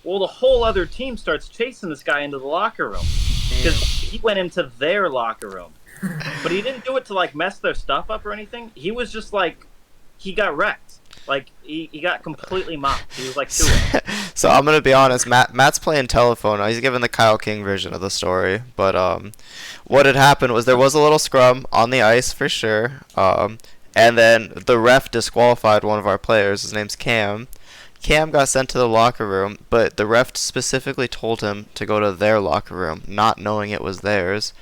Well, the whole other team starts chasing this guy into the locker room because he went into their locker room, but he didn't do it to like mess their stuff up or anything. He was just like, he got wrecked. Like he got completely mopped. He was like 2. So I'm gonna be honest. Matt's playing telephone. He's giving the Kyle King version of the story. But what had happened was there was a little scrum on the ice for sure. And then the ref disqualified one of our players. His name's Cam. Cam got sent to the locker room, but the ref specifically told him to go to their locker room, not knowing it was theirs.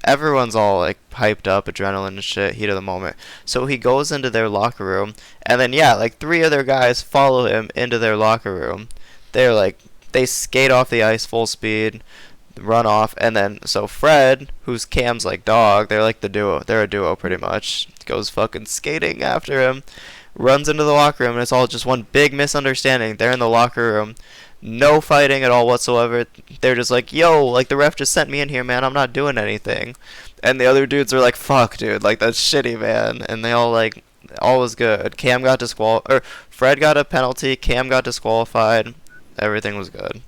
Everyone's all like hyped up, adrenaline and shit, heat of the moment. So he goes into their locker room, and then yeah, like 3 other guys follow him into their locker room. They skate off the ice full speed, run off, and then so Fred, who's Cam's like dog, they're like the duo. They're a duo pretty much. Goes fucking skating after him, runs into the locker room, and it's all just one big misunderstanding. They're in the locker room. No fighting at all whatsoever. They're just like, yo, like the ref just sent me in here, man. I'm not doing anything. And the other dudes are like, fuck, dude, like that's shitty, man. And they all like, all was good. Cam got or Fred got a penalty. Cam got disqualified. Everything was good.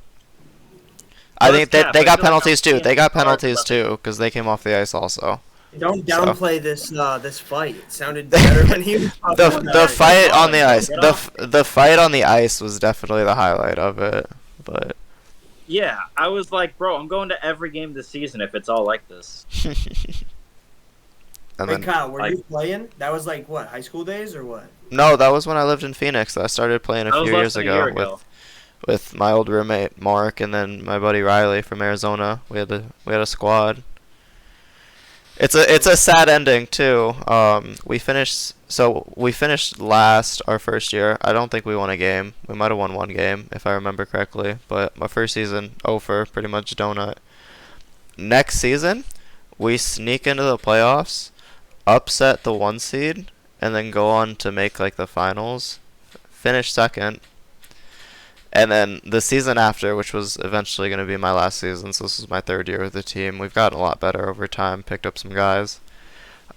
I think they got penalties too. They got penalties too because they came off the ice also. Don't downplay this fight. It sounded better when he was The fight on the ice. The fight on the ice was definitely the highlight of it. But Yeah, I was like, bro, I'm going to every game this season if it's all like this. and Hey then Kyle, were you playing? That was like what, high school days or what? no, that was when I lived in Phoenix. I started playing a That was few less years than a ago year ago. with my old roommate Mark and then my buddy Riley from Arizona. We had a squad. It's a sad ending too. We finished last our first year. I don't think we won a game. We might have won one game if I remember correctly. But my first season over, pretty much donut. Next season, we sneak into the playoffs, upset the 1 seed, and then go on to make like the finals. Finish second. And then the season after, which was eventually going to be my last season, so this was my third year with the team. We've gotten a lot better over time, picked up some guys.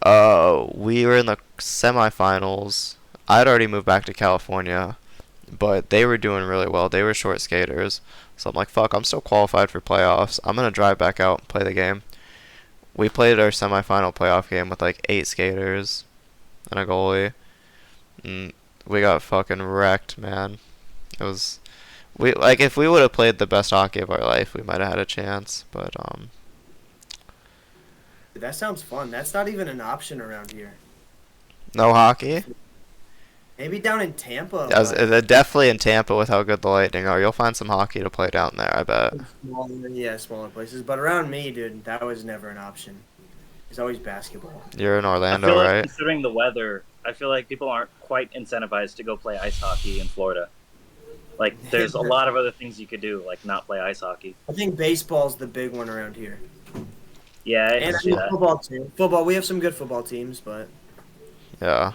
We were in the semifinals. I'd already moved back to California, but they were doing really well. They were short skaters. So I'm like, fuck, I'm still qualified for playoffs. I'm going to drive back out and play the game. We played our semifinal playoff game with like 8 skaters and a goalie. And we got fucking wrecked, man. It was... if we would have played the best hockey of our life, we might have had a chance. But That sounds fun. That's not even an option around here. no hockey. Maybe down in Tampa. Definitely in Tampa with how good the Lightning are. You'll find some hockey to play down there, I bet. Smaller places. But around me, dude, that was never an option. It's always basketball. You're in I Orlando, feel like right? considering the weather, I feel like people aren't quite incentivized to go play ice hockey in Florida. Like, there's a lot of other things you could do, like not play ice hockey. I think baseball's the big one around here. Yeah, I And can I see mean, that. football too. Football, we have some good football teams, but Yeah.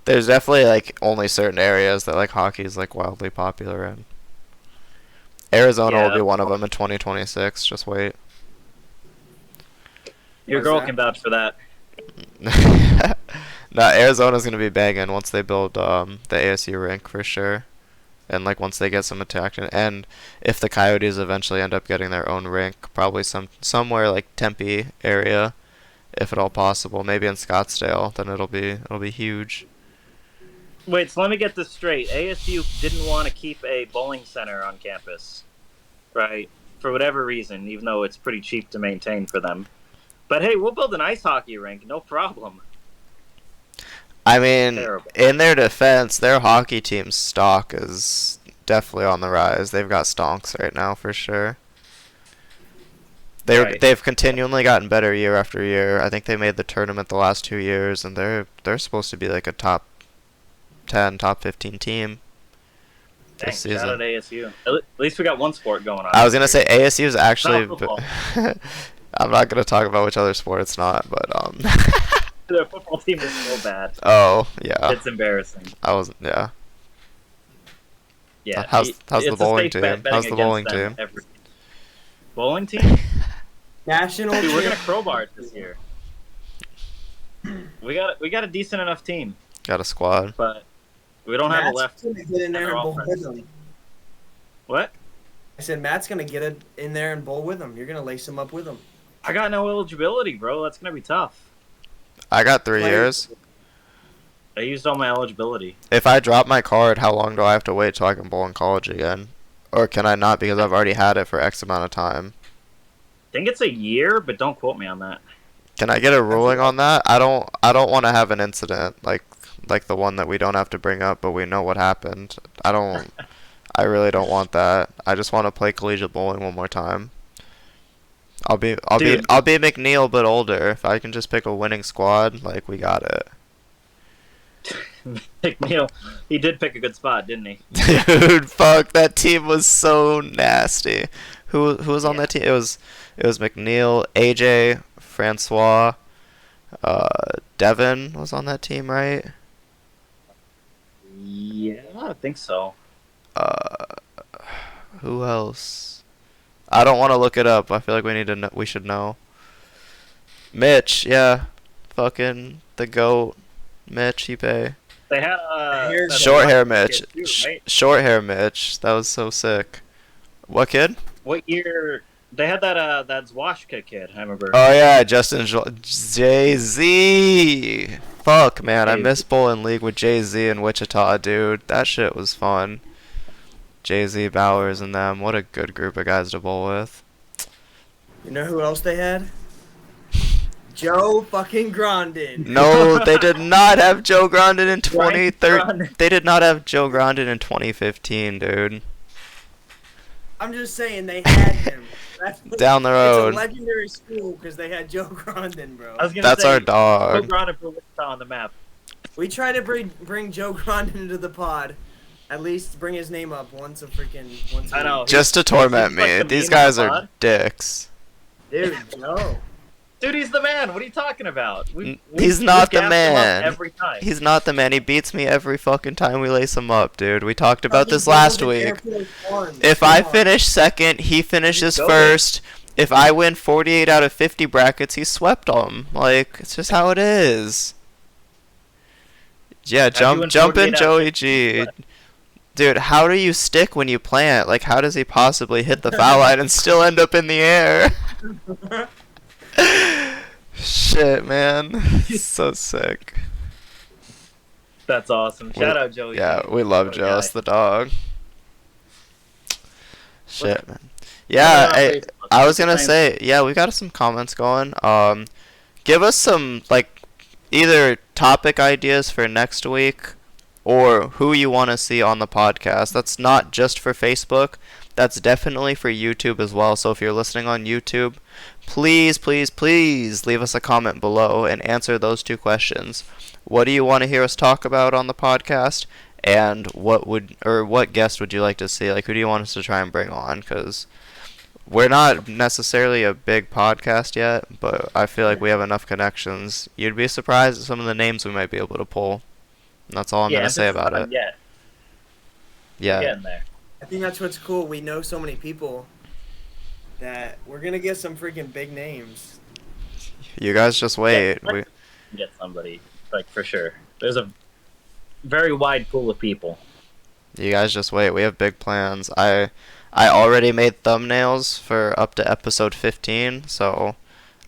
There's definitely like only certain areas that like hockey is like wildly popular in. Arizona Yeah. will be one of them in 2026. Just wait. Your What's girl that? can vouch for that. No, Arizona's gonna be banging once they build the ASU rink for sure, and like once they get some attraction, and if the Coyotes eventually end up getting their own rink, probably somewhere like Tempe area, if at all possible, maybe in Scottsdale, then it'll be huge. Wait, so let me get this straight. ASU didn't want to keep a bowling center on campus, right? For whatever reason, even though it's pretty cheap to maintain for them. But hey, we'll build an ice hockey rink, no problem. I mean, Terrible. in their defense, their hockey team's stock is definitely on the rise. They've got stonks right now for sure. Right. They've continually gotten better year after year. I think they made the tournament the last 2 years, and they're supposed to be like a top 10, top 15 team Dang, this shout out season. ASU. At least we got one sport going on. I was gonna say ASU is actually. Not football. I'm not gonna talk about which other sport it's not, but Their football team is so bad. Oh yeah, It's embarrassing. yeah. Yeah. How's it's the a bowling safe bet team? betting How's the bowling against them team? every- Bowling team? national Dude, we're gonna champ- crowbar it this year. We got a decent enough team, Got a squad. but we don't have a Matt's left. gonna get in there They're and all bowl friends. with them. What? I said Matt's gonna get it in there and bowl with them. You're gonna lace him up with him. I got no eligibility, bro. That's gonna be tough. I got 3 Player- years. I used all my eligibility. If I drop my card, how long do I have to wait till I can bowl in college again? Or can I not because I've already had it for X amount of time? I think it's a year, but don't quote me on that. Can I get a ruling on that? I don't want to have an incident like the one that we don't have to bring up, but we know what happened. I really don't want that. I just want to play collegiate bowling one more time. I'll be Dude. McNeil but older. If I can just pick a winning squad, like we got it. McNeil, he did pick a good spot, didn't he? Dude, fuck, that team was so nasty. Who was on Yeah. that team? It was McNeil, AJ, Francois, Devin was on that team, right? Yeah, I think so. Who else? I don't want to look it up. I feel like we need to know, we should know. Mitch, yeah. Fucking the GOAT. Mitch, he pay. They had Here's that Short hair black Mitch. kid too, right? Short hair Mitch. That was so sick. What kid? What year? They had that Zwashka kid. I remember. Oh yeah, Jay-Z. Fuck, man, I Jay-Z. miss bowling league with Jay-Z in Wichita, dude. That shit was fun. Jay-Z, Bowers, and them. What a good group of guys to bowl with. You know who else they had? Joe fucking Grandin. No, they did not have Joe Grandin in Ryan 2013. Grandin. They did not have Joe Grandin in 2015, dude. I'm just saying they had him. Down the It's road. a legendary school because they had Joe Grondin, bro. I was gonna That's say, our dog. Joe Grondin put Wichita on the map. We try to bring Joe Grondin into the pod. At least bring his name up once a I know. week. Just to torment he's like me. the These meme on guys the are pod. dicks. Dude, Joe. Dude, he's the man. What are you talking about? He's not the gassed him up man. every time. He's not the man. He beats me every fucking time we lace him up, dude. We talked about He this goes last in week. Air Force One. If Come I on. finish second, he finishes Go first. If I win 48 out of 50 brackets, he swept them. Like, it's just how it is. Yeah, How'd you win jump in 48 out of Joey 50? G. Dude, how do you stick when you plant? Like, how does he possibly hit the foul line and still end up in the air? Shit, man. So sick. That's awesome. Shout out Joey. Yeah, we love What a Joe. It's guy. the dog. Shit, man. Yeah, I was gonna say, yeah, we got some comments going. Give us some, like, either topic ideas for next week or who you want to see on the podcast. That's not just for Facebook. That's definitely for YouTube as well. So if you're listening on YouTube, please, please, please leave us a comment below and answer those two questions. What do you want to hear us talk about on the podcast? And what guest would you like to see? Like, who do you want us to try and bring on? Because we're not necessarily a big podcast yet, but I feel like we have enough connections. You'd be surprised at some of the names we might be able to pull. And that's all I'm gonna say about it. Yeah, Yeah. getting there. I think that's what's cool. We know so many people that we're gonna get some freaking big names. You guys just wait. Yeah. Get somebody, like, for sure. There's a very wide pool of people. You guys just wait. We have big plans. I already made thumbnails for up to episode 15, so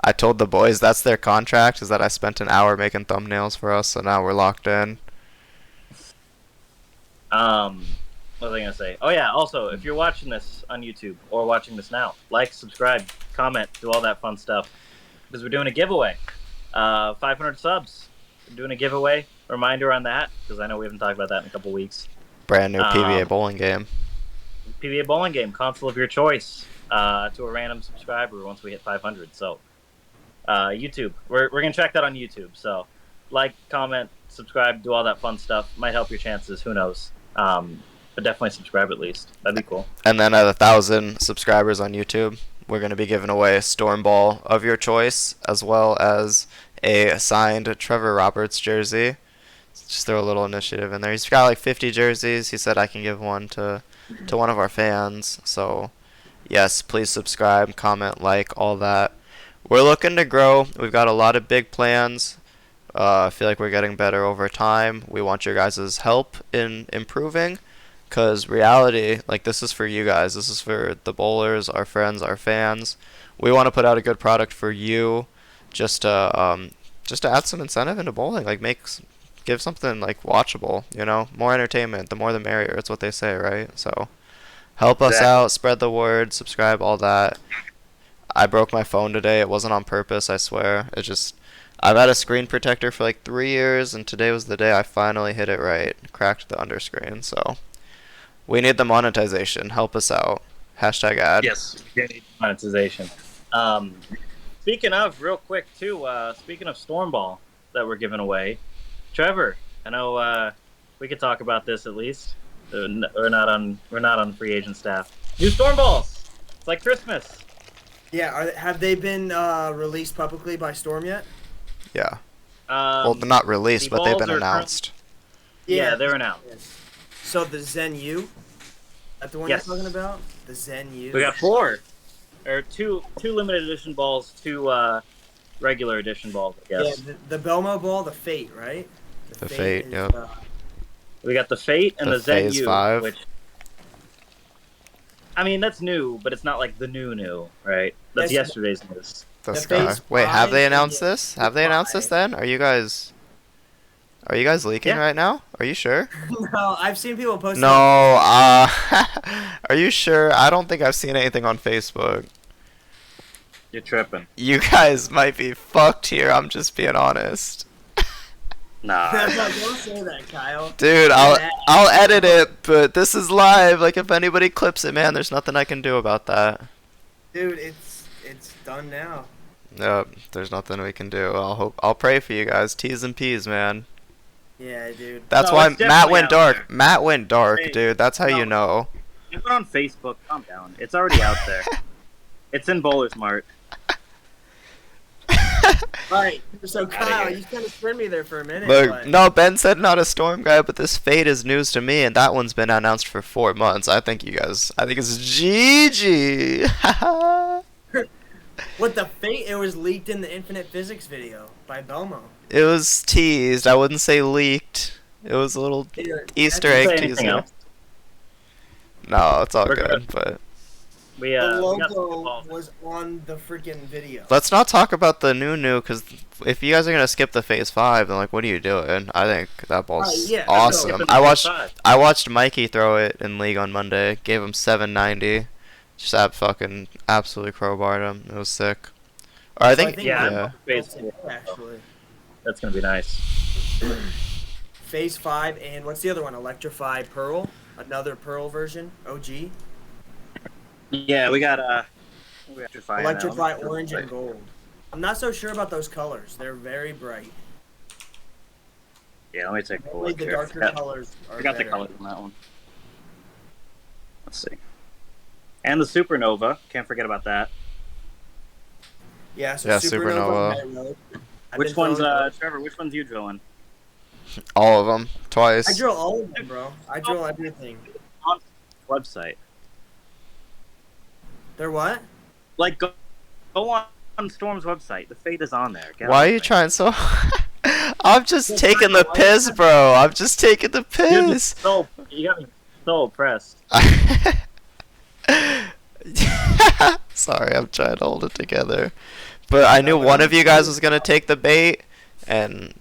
I told the boys that's their contract, is that I spent an hour making thumbnails for us, so now we're locked in. What was I gonna say? Oh yeah. Also, if you're watching this on YouTube or watching this now, like, subscribe, comment, do all that fun stuff, because we're doing a giveaway. 500 subs. We're doing a giveaway. Reminder on that, because I know we haven't talked about that in a couple weeks. Brand new PBA bowling game. PBA bowling game, console of your choice, to a random subscriber once we hit 500. So, YouTube. We're gonna check that on YouTube. So, like, comment, subscribe, do all that fun stuff. Might help your chances. Who knows? But definitely subscribe at least. That'd be cool. And then at 1,000 subscribers on YouTube, we're going to be giving away a Storm Ball of your choice, as well as a signed Trevor Roberts jersey. Just throw a little initiative in there. He's got like 50 jerseys. He said I can give one to one of our fans. So, yes, please subscribe, comment, like, all that. We're looking to grow. We've got a lot of big plans. I feel like we're getting better over time. We want your guys' help in improving. Because reality, like, this is for you guys. This is for the bowlers, our friends, our fans. We want to put out a good product for you, just to add some incentive into bowling. Like, give something like watchable. You know, more entertainment. The more the merrier. It's what they say, right? So, help us out. Spread the word. Subscribe. All that. I broke my phone today. It wasn't on purpose. I swear. I've had a screen protector for like 3 years, and today was the day I finally hit it right. Cracked the underscreen. So. We need the monetization. Help us out. Hashtag ad. Yes, we need monetization. Speaking of, real quick too. Speaking of Stormball that we're giving away, Trevor. I know we could talk about this at least. We're not on free agent staff. New Stormballs. It's like Christmas. Yeah, have they been released publicly by Storm yet? Yeah. Well, they're not released, but they've been announced. Yeah, they're announced. So the Zen U, that the one Yes. you're talking about? The Zen U. We got 4, or two limited edition balls, 2 regular edition balls, I guess. Yeah, the Belmo ball, the Fate, right? The Fate, is, yep. We got the Fate and The the Zen Phase U, 5. which, I mean, that's new, but it's not like the new, right? That's Yes. yesterday's news. The The Sky. Phase Wait, have 5 they and announced the this? Have they announced this 5. then? Are you guys leaking Yeah. right now? Are you sure? No, I've seen people post. No, are you sure? I don't think I've seen anything on Facebook. You're tripping. You guys might be fucked here, I'm just being honest. Nah. Don't say that, Kyle. Dude, I'll edit it, but this is live. Like if anybody clips it, man, there's nothing I can do about that. Dude, it's done now. Nope, there's nothing we can do. I'll pray for you guys. T's and P's, man. Yeah, dude. That's No, why it's Matt definitely went out dark. there. Matt went dark, Hey, dude. That's how you know. You put on Facebook. Calm down. It's already out there. It's in Bowler's Mart. Right. So Outta Kyle, here. you kind of scared me there for a minute. Look, but... no, Ben said not a storm guy, but this fate is news to me, and that one's been announced for 4 months. I think it's GG. What the fate? It was leaked in the Infinite Physics video by Belmo. It was teased. I wouldn't say leaked. It was a little Dude, Easter that's egg Say anything teaser. else. No, it's all We're good, but We The we got some logo balls. was on the freaking video. let's not talk about the new, because if you guys are gonna skip the phase 5, then like, what are you doing? I think that ball's yeah, awesome. Skipping I the watched five. I watched Mikey throw it in league on Monday. Gave him 790. Just absolutely crowbarred him. It was sick. Or I So think Yeah, yeah. Phase Actually, That's gonna be nice. Phase 5 and what's the other one? Electrify Pearl, another Pearl version, OG. Yeah, we got Electrify. Electrify Orange and Gold. I'm not so sure about those colors. They're very bright. Yeah, let me take a Only look the here. darker colors are I got the better. colors on that one. Let's see. And the Supernova. Can't forget about that. Yeah, so Yeah, Supernova. Supernova. Night Road. I've Which been one's throwing- Trevor? Which one's you drilling? All of them twice. I drill all of them, bro. I drill everything. On website. They're what? Like go on Storm's website. The fate is on there. Get Why on are you it. trying so? I'm just taking the piss, bro. I'm just taking the Dude, piss. you got me so impressed. Sorry, I'm trying to hold it together. But I knew one of you guys was gonna take the bait, and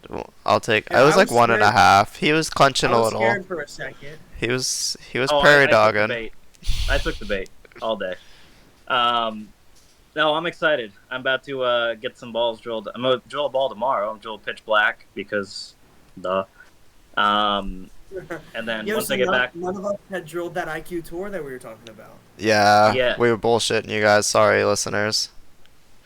I'll take. Yeah, It was I like was 1.5. scared. He was clenching I a was little. scared for a second. He was Oh, prairie I took the dogging. bait. I took the bait all day. No, I'm excited. I'm about to get some balls drilled. I'm gonna drill a ball tomorrow. I'm drill pitch black because, duh. And then Yo, once so I get back, none of us had drilled that IQ tour that we were talking about. Yeah, Yeah. we were bullshitting you guys. Sorry, listeners.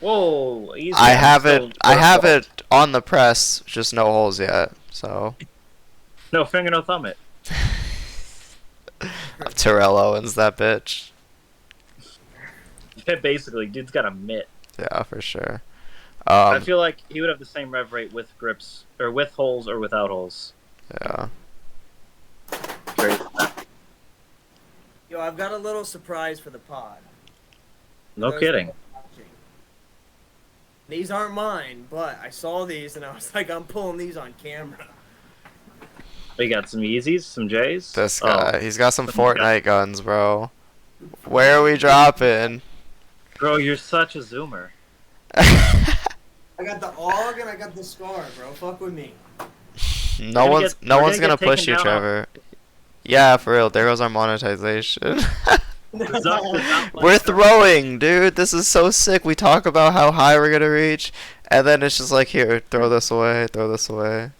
whoa, easy. I I'm have still- it. I have it on the press, just no holes yet. So No finger, no thumb. It. Terrell Owens, that bitch. Basically, dude's got a mitt. Yeah, for sure. I feel like he would have the same rev rate with grips, or with holes, or without holes. Yeah. Crazy. Yo, I've got a little surprise for the pod. No Those kidding. that are watching. These aren't mine, but I saw these and I was like, I'm pulling these on camera. We got some Yeezys, some J's. This Oh, guy, he's got some This guy. Fortnite guns, bro. Where are we dropping? Bro, you're such a zoomer. I got the AUG and I got the SCAR, bro. Fuck with me. No We're one's gonna gonna get push taken you, down Trevor. Yeah, for real. There goes our monetization. Zuck does not like We're that. throwing, dude. This is so sick. We talk about how high we're gonna reach, and then it's just like, here, throw this away, throw this away.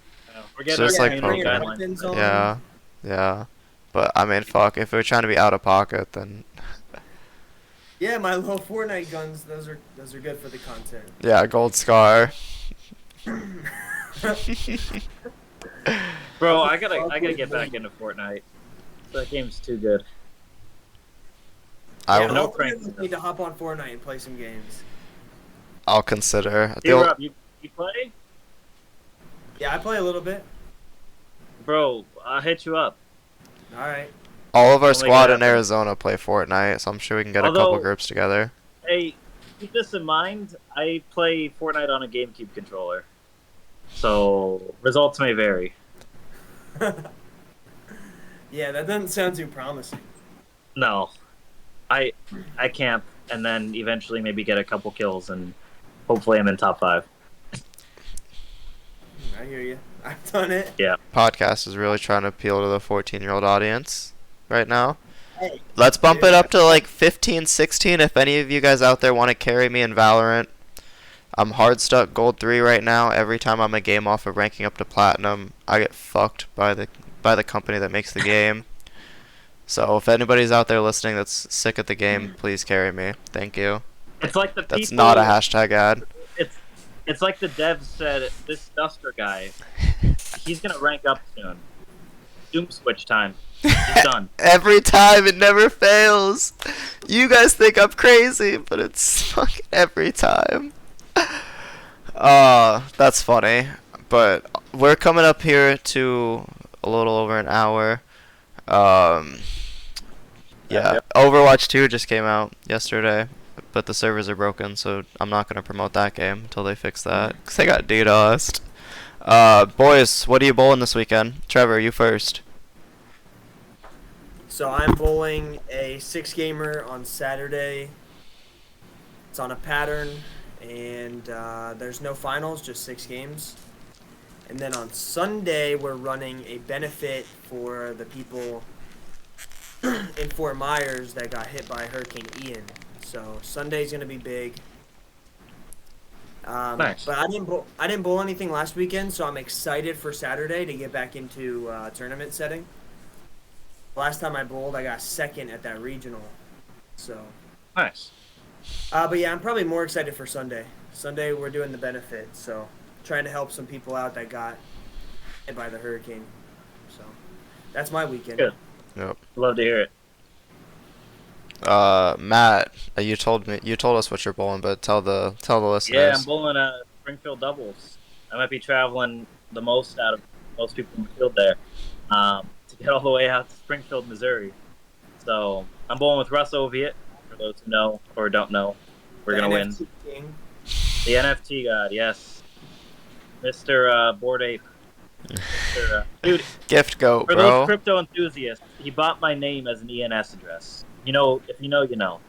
We're getting Just our like community poker. guidelines. Weapons on. Yeah, yeah. But I mean, fuck. If we're trying to be out of pocket, then Yeah, my little Fortnite guns, those are good for the content. yeah, gold scar. Bro, I gotta get back into Fortnite. That game's too good. I Yeah, will, no all three of pranks. us need to hop on Fortnite and play some games. I'll consider. Hey, Rob, you play? Yeah, I play a little bit. Bro, I'll hit you up. All right. All of our Only squad got- in Arizona play Fortnite, so I'm sure we can get a couple Although- groups together. Hey, keep this in mind. I play Fortnite on a GameCube controller. So, results may vary. Yeah, that doesn't sound too promising. No. I camp and then eventually maybe get a couple kills and hopefully I'm in top 5. I hear you. I've done it. Podcast is really trying to appeal to the 14-year-old audience right now. Hey, Let's bump it up to like 15, 16 if any of you guys out there want to carry me in Valorant. I'm hard stuck gold 3 right now. Every time I'm a game off of ranking up to platinum, I get fucked by the company that makes the game. So if anybody's out there listening that's sick at the game, please carry me. Thank you. It's like the That's people. not a hashtag ad. It's it's like the devs said. This Duster guy, he's gonna rank up soon. Doom switch time. He's done. Every time, it never fails. You guys think I'm crazy, but it's fucking every time. That's funny. But we're coming up here to a little over an hour. Yeah, Overwatch 2 just came out yesterday, but the servers are broken, so I'm not gonna promote that game until they fix that, because they got DDoSed. Boys, what are you bowling this weekend? Trevor, you first. So I'm bowling a 6-gamer on Saturday. It's on a pattern, and there's no finals, just 6 games. And then on Sunday, we're running a benefit for the people in Fort Myers that got hit by Hurricane Ian. So Sunday's gonna be big. Nice. But I didn't bowl anything last weekend, so I'm excited for Saturday to get back into tournament setting. Last time I bowled, I got second at that regional. So. Nice. But yeah, I'm probably more excited for Sunday. Sunday we're doing the benefit, so trying to help some people out that got hit by the hurricane. So that's my weekend. Good. Yep. Love to hear it. Matt, you told us what you're bowling, but tell the listeners. Yeah, I'm bowling Springfield doubles. I might be traveling the most out of most people in the field there to get all the way out to Springfield, Missouri. So I'm bowling with Russ Oviatt. For those who know or don't know, we're gonna win. King. The NFT god, yes, Mr. Bored Ape. Dude, Gift goat, for bro. those crypto enthusiasts, he bought my name as an ENS address. You know, if you know, you know.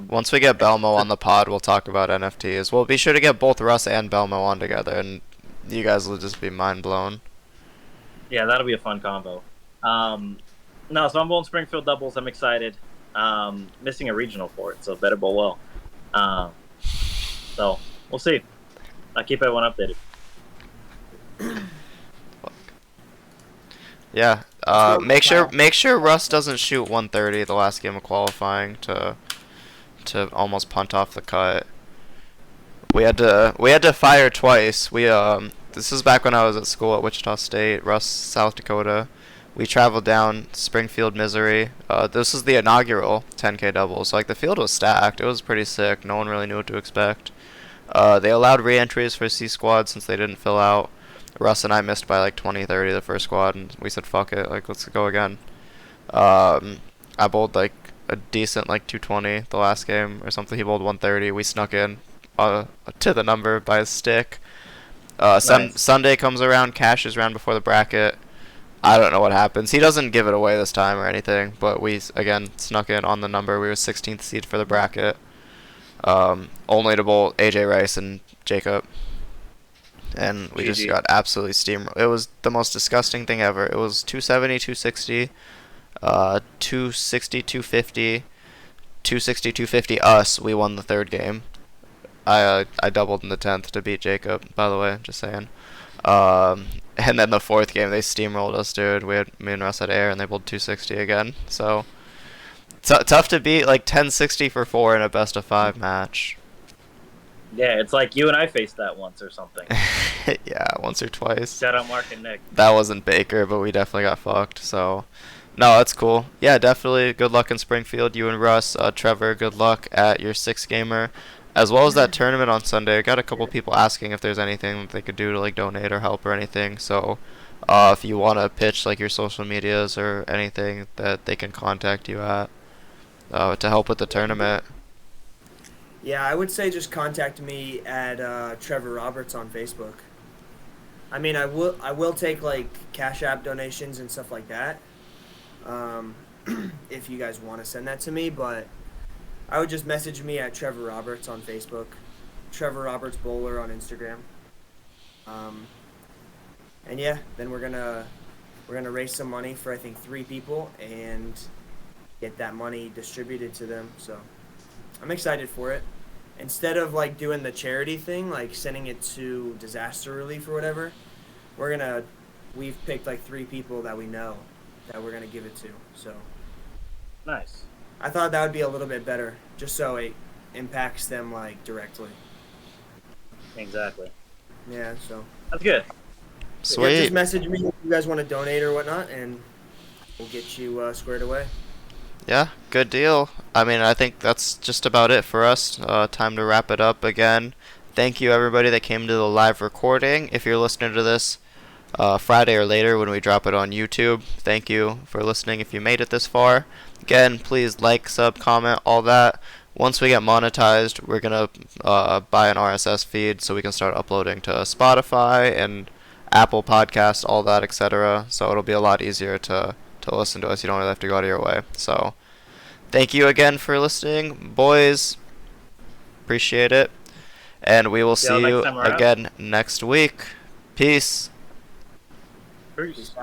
Once we get Belmo on the pod, we'll talk about NFTs. We'll be sure to get both Russ and Belmo on together, and you guys will just be mind blown. Yeah, that'll be a fun combo. No, so I'm bowling Springfield doubles. I'm excited. Missing a regional for it, so better bowl well. So we'll see. I'll keep everyone updated. Yeah. Make sure Russ doesn't shoot 130 the last game of qualifying to almost punt off the cut. We had to fire twice. This is back when I was at school at Wichita State, Russ, South Dakota. We traveled down Springfield, Missouri. This was the inaugural 10K double, so like the field was stacked. It was pretty sick. No one really knew what to expect. They allowed re-entries for C squad since they didn't fill out. Russ and I missed by like 20-30 the first squad, and we said fuck it, like let's go again. I bowled like a decent like 220 the last game or something. He bowled 130. We snuck in to the number by a stick. Nice. Sunday comes around, Cash is round before the bracket. I don't know what happens. He doesn't give it away this time or anything, but we again snuck in on the number. We were 16th seed for the bracket. Only to bowl AJ Rice and Jacob. And we just got absolutely steamrolled. It was the most disgusting thing ever. It was 270, 260, 260, 250, 260, 250 us. We won the third game. I doubled in the 10th to beat Jacob, by the way, just saying. And then the fourth game, they steamrolled us, dude. Me and Russ had air, and they bowled 260 again. So, tough to beat, like 1060 for 4 in a best-of-5 match. Yeah, it's like you and I faced that once or something. Yeah, once or twice. Shout out Mark and Nick. That wasn't Baker, but we definitely got fucked, so... No, that's cool. Yeah, definitely good luck in Springfield. You and Russ. Trevor, good luck at your 6-gamer. As well as that tournament on Sunday. I got a couple people asking if there's anything that they could do to like donate or help or anything. So, if you want to pitch like your social medias or anything that they can contact you at to help with the tournament. Yeah, I would say just contact me at Trevor Roberts on Facebook. I mean, I will take like Cash App donations and stuff like that. If you guys want to send that to me, but I would just message me at Trevor Roberts on Facebook, Trevor Roberts Bowler on Instagram. And yeah, then we're gonna raise some money for I think 3 people and get that money distributed to them. So I'm excited for it. instead of like doing the charity thing, like sending it to disaster relief or whatever, we've picked like 3 people that we know that we're gonna give it to. So Nice. I thought that would be a little bit better, just so it impacts them like directly. Exactly. Yeah, so That's good. yeah, Sweet. just message me if you guys want to donate or whatnot, and we'll get you squared away. Yeah, good deal. I mean, I think that's just about it for us. Time to wrap it up again. Thank you, everybody that came to the live recording. If you're listening to this Friday or later when we drop it on YouTube, thank you for listening if you made it this far. Again, please like, sub, comment, all that. Once we get monetized, we're going to buy an RSS feed so we can start uploading to Spotify and Apple Podcasts, all that, etc. So it'll be a lot easier to listen to us. You don't really have to go out of your way. So thank you again for listening, boys. Appreciate it. And we will see next you time around. again next week. Peace. Peace.